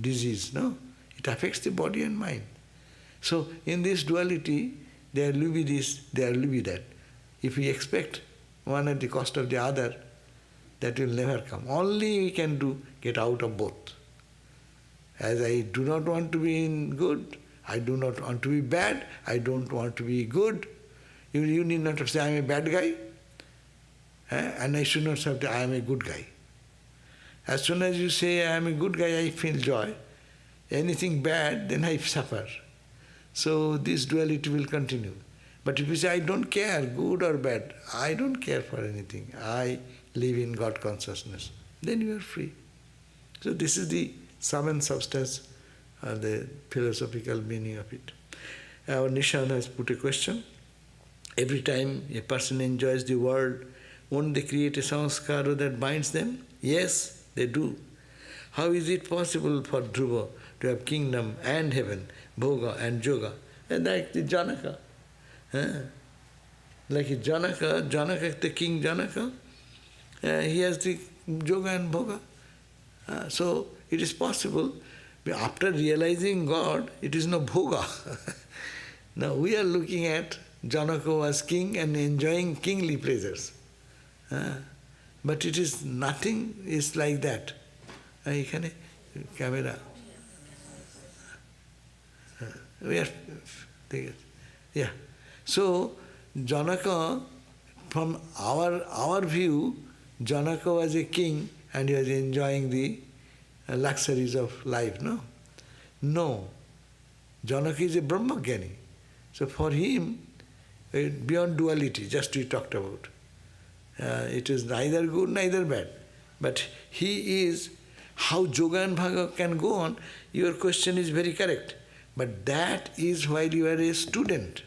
disease, no? It affects the body and mind. So in this duality, there will be this, there will be that. If we expect one at the cost of the other, that will never come. Only we can do, get out of both. As I do not want to be in good, I do not want to be bad, I don't want to be good. You need not say I am a bad guy, and I should not say I am a good guy. As soon as you say I am a good guy, I feel joy. Anything bad, then I suffer. So this duality will continue. But if you say I don't care, good or bad, I don't care for anything, I live in God consciousness, then you are free. So this is the sum and substance, the philosophical meaning of it. Our Nishan has put a question. Every time a person enjoys the world, won't they create a sanskara that binds them? Yes, they do. How is it possible for Dhruva to have kingdom and heaven, bhoga and yoga? And like the Janaka. Like Janaka, the king Janaka, he has the yoga and bhoga. So it is possible. After realizing God, it is no bhoga. Now we are looking at Janaka was king and enjoying kingly pleasures. But it is nothing is like that. Ekhane camera. We are, yeah. So Janaka, from our view, Janaka was a king and he was enjoying the luxuries of life, no? No. Janaka is a Brahmagyani. So for him, beyond duality, just we talked about, it is neither good, neither bad. But he is, how yoga and bhava can go on, your question is very correct. But that is while you are a student.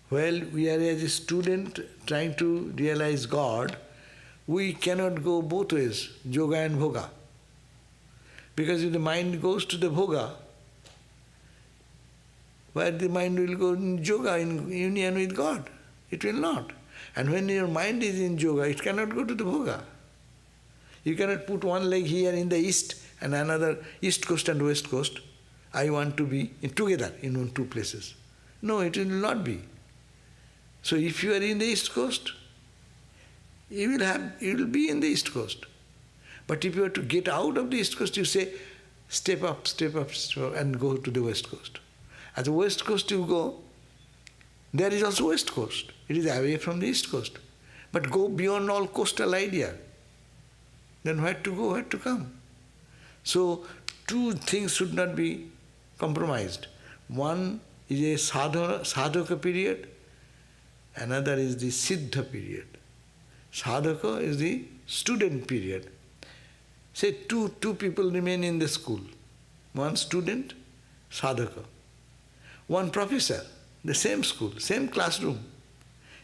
While we are as a student trying to realize God, we cannot go both ways, yoga and bhoga. Because if the mind goes to the bhoga, where the mind will go in yoga, in union with God? It will not. And when your mind is in yoga, it cannot go to the bhoga. You cannot put one leg here in the east and another east coast and west coast. I want to be together in two places. No, it will not be. So if you are in the east coast, you will be in the east coast. But if you are to get out of the east coast, you say, step up, and go to the west coast. At the west coast you go, there is also west coast. It is away from the east coast. But go beyond all coastal idea. Then where to go, where to come? So two things should not be compromised. One is a sadhaka period, another is the siddha period. Sadhaka is the student period, say two people remain in the school. One student, sadhaka. One professor, the same school, same classroom.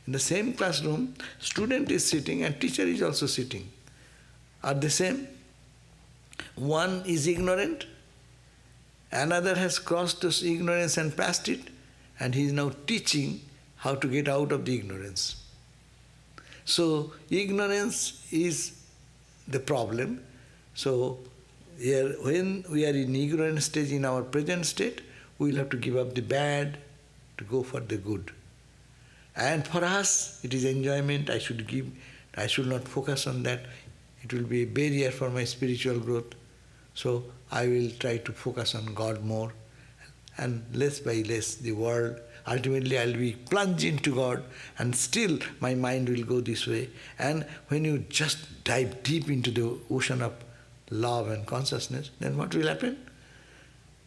In the same classroom, student is sitting and teacher is also sitting. Are they same? One is ignorant, another has crossed this ignorance and passed it, and he is now teaching how to get out of the ignorance. So, ignorance is the problem. So, here, when we are in ignorant stage, in our present state, we will have to give up the bad to go for the good. And for us, it is enjoyment. I should not focus on that. It will be a barrier for my spiritual growth. So I will try to focus on God more. And less by less, the world, ultimately I will be plunged into God, and still my mind will go this way. And when you just dive deep into the ocean of love and consciousness, then what will happen?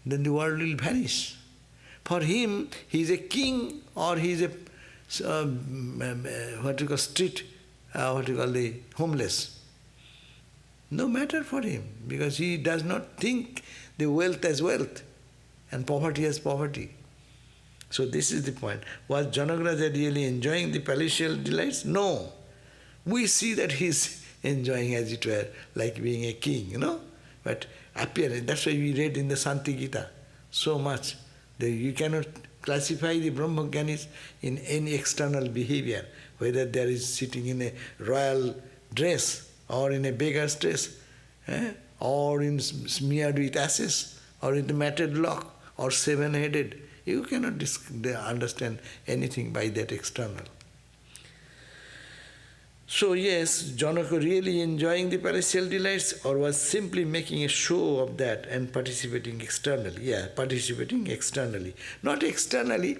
Then the world will vanish. For him, he is a king, or he is a the homeless. No matter for him, because he does not think the wealth as wealth and poverty as poverty. So this is the point. Was Janagraja really enjoying the palatial delights? No. We see that he is enjoying, as it were, like being a king, But appearance, that's why we read in the Santi Gita so much. That you cannot classify the Brahmagyanis in any external behavior, whether there is sitting in a royal dress or in a beggar's dress, or in smeared with ashes, or in the matted lock, or seven-headed. You cannot understand anything by that external. So yes, Janaka really enjoying the palatial delights, or was simply making a show of that and participating externally? Yeah, participating externally. Not externally.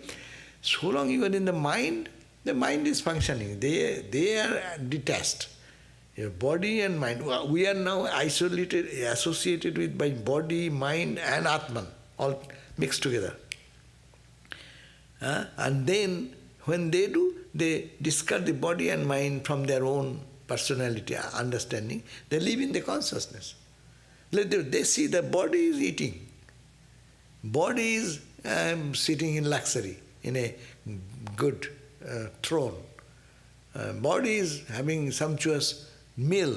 So long you are in the mind is functioning. They are detached. Your body and mind. We are now isolated, associated with by body, mind and Atman, all mixed together. And then when they do, they discard the body and mind from their own personality, understanding. They live in the consciousness. They see the body is eating. Body is sitting in luxury, in a good throne. Body is having sumptuous meal.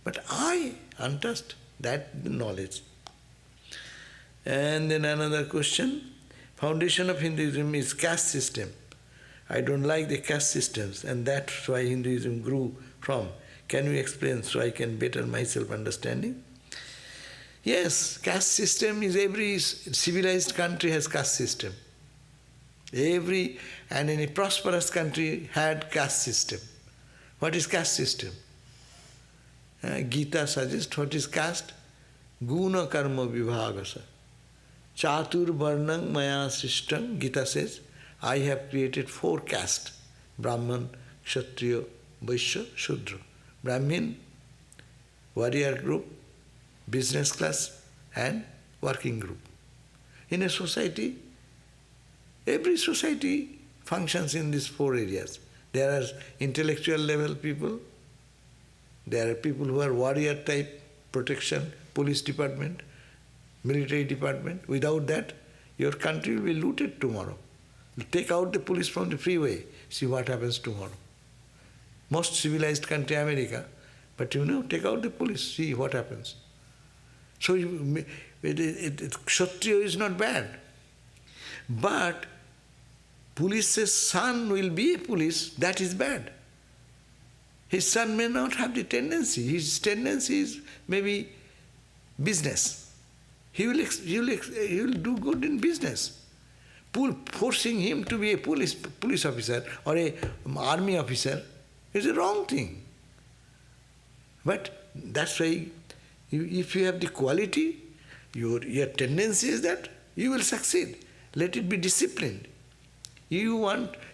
But I untouched, that knowledge. And then another question. Foundation of Hinduism is caste system. I don't like the caste systems, and that's why Hinduism grew from. Can you explain so I can better myself understanding? Yes, caste system is every civilized country has caste system. And any prosperous country had caste system. What is caste system? Gita suggests what is caste? Guna karma vibhagasa. Chatur varnang maya srishtam, Gita says, I have created 4 castes, Brahman, Kshatriya, Vaishya, Shudra. Brahmin, warrior group, business class and working group. In a society, every society functions in these 4 areas. There are intellectual level people, there are people who are warrior type, protection, police department, military department. Without that, your country will be looted tomorrow. Take out the police from the freeway, see what happens tomorrow. Most civilized country, America, but take out the police, see what happens. So Kshatriya is not bad. But police's son will be a police, that is bad. His son may not have the tendency. His tendency is maybe business. He will do good in business. Forcing him to be a police officer or an army officer is a wrong thing. But that's why if you have the quality, your tendency is that you will succeed. Let it be disciplined. You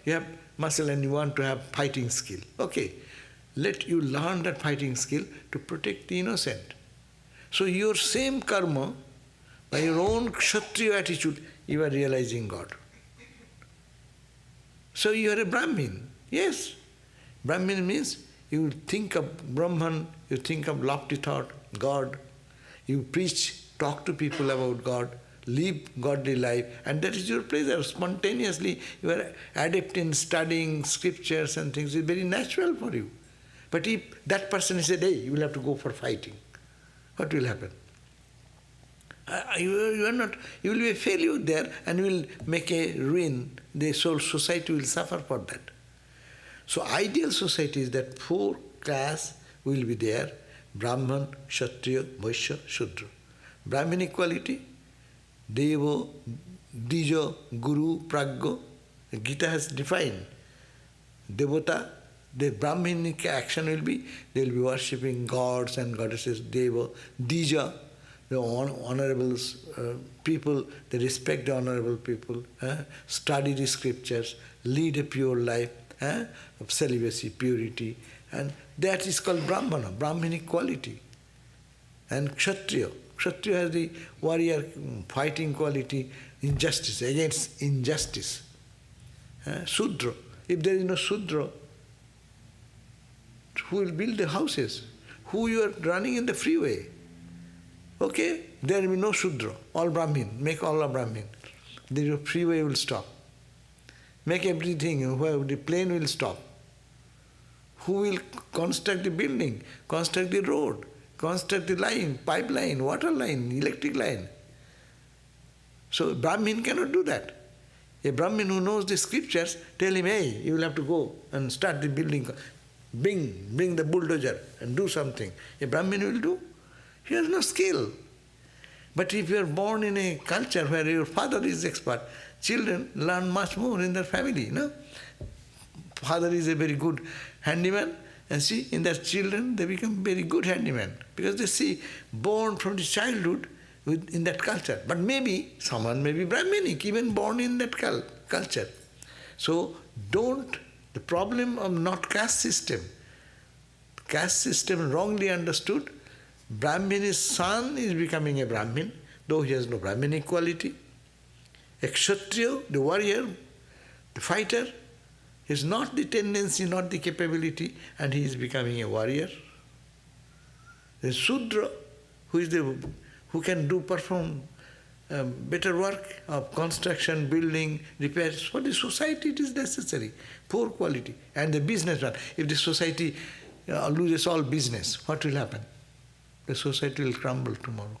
have muscle and you want to have fighting skill. Okay, let you learn that fighting skill to protect the innocent. So your same karma, by your own Kshatriya attitude, you are realizing God. So you are a Brahmin. Yes. Brahmin means You think of Brahman, you think of lofty thought, God. You preach, talk to people about God, live godly life, and that is your pleasure. Spontaneously, you are adept in studying scriptures and things. It's very natural for you. But if that person is a day, you will have to go for fighting. What will happen? You are not. You will be a failure there, and you will make a ruin. The whole society will suffer for that. So ideal society is that 4 castes will be there: Brahman, Kshatriya, Vaishya, Shudra. Brahmin equality, Deva, Dija, Guru, Pragya. The Gita has defined. Devata, the Brahminic action will be, they will be worshipping gods and goddesses, Deva. Dija, the honorable people, they respect the honorable people, study the scriptures, lead a pure life, of celibacy, purity, and that is called Brahmana, Brahminic quality. And Kshatriya, Kshatriya has the warrior fighting quality, injustice, against injustice. Sudra, if there is no Sudra, who will build the houses? Who you are running in the freeway? Okay, there will be no Sudra, all Brahmin, make all a Brahmin. The freeway will stop. Make everything, the plane will stop. Who will construct the building, construct the road, construct the line, pipeline, water line, electric line? So Brahmin cannot do that. A Brahmin who knows the scriptures, tell him, hey, you will have to go and start the building. Bring the bulldozer and do something. A Brahmin will do. He has no skill. But if you are born in a culture where your father is expert, children learn much more in their family, no? Father is a very good handyman, and see, in their children, they become very good handyman, because they see, born from the childhood in that culture. But maybe someone may be Brahminic, even born in that culture. So the problem of not caste system wrongly understood, Brahmin's son is becoming a Brahmin, though he has no Brahminic quality. A Kshatriya, the warrior, the fighter, is not the tendency, not the capability, and he is becoming a warrior. The Sudra, who can perform better work of construction, building, repairs. For the society it is necessary, poor quality. And the businessman, if the society loses all business, what will happen? The society will crumble tomorrow.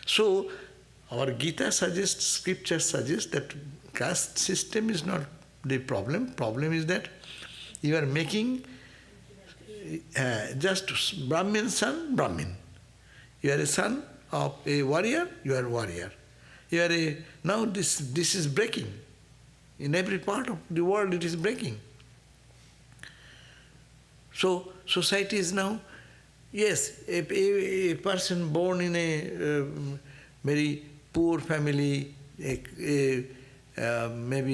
So, our Gita suggests, scripture suggests that caste system is not the problem. Problem is that you are making just Brahmin son, Brahmin. You are a son of a warrior, you are a warrior. You are now this is breaking. In every part of the world it is breaking. So society is now, yes, a person born in a very poor family, maybe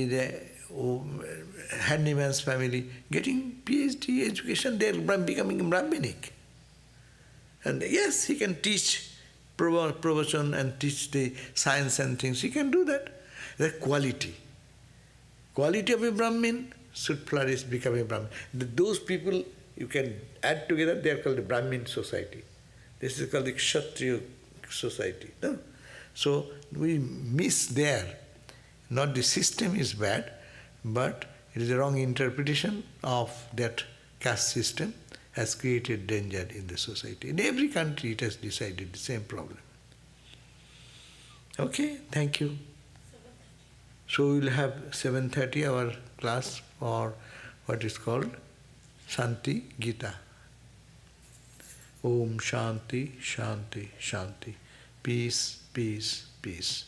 the handyman's family, getting PhD education, they are becoming Brahminic. And yes, he can teach pravachan and teach the science and things. He can do that. The quality of a Brahmin should flourish, become a Brahmin. Those people you can add together, they are called the Brahmin society. This is called the Kshatriya society. No? So we miss there. Not the system is bad, but it is a wrong interpretation of that caste system has created danger in the society. In every country it has decided the same problem. Okay, thank you. So we will have 7:30 our class for what is called Shanti Gita. Om Shanti, Shanti, Shanti. Peace, peace, peace.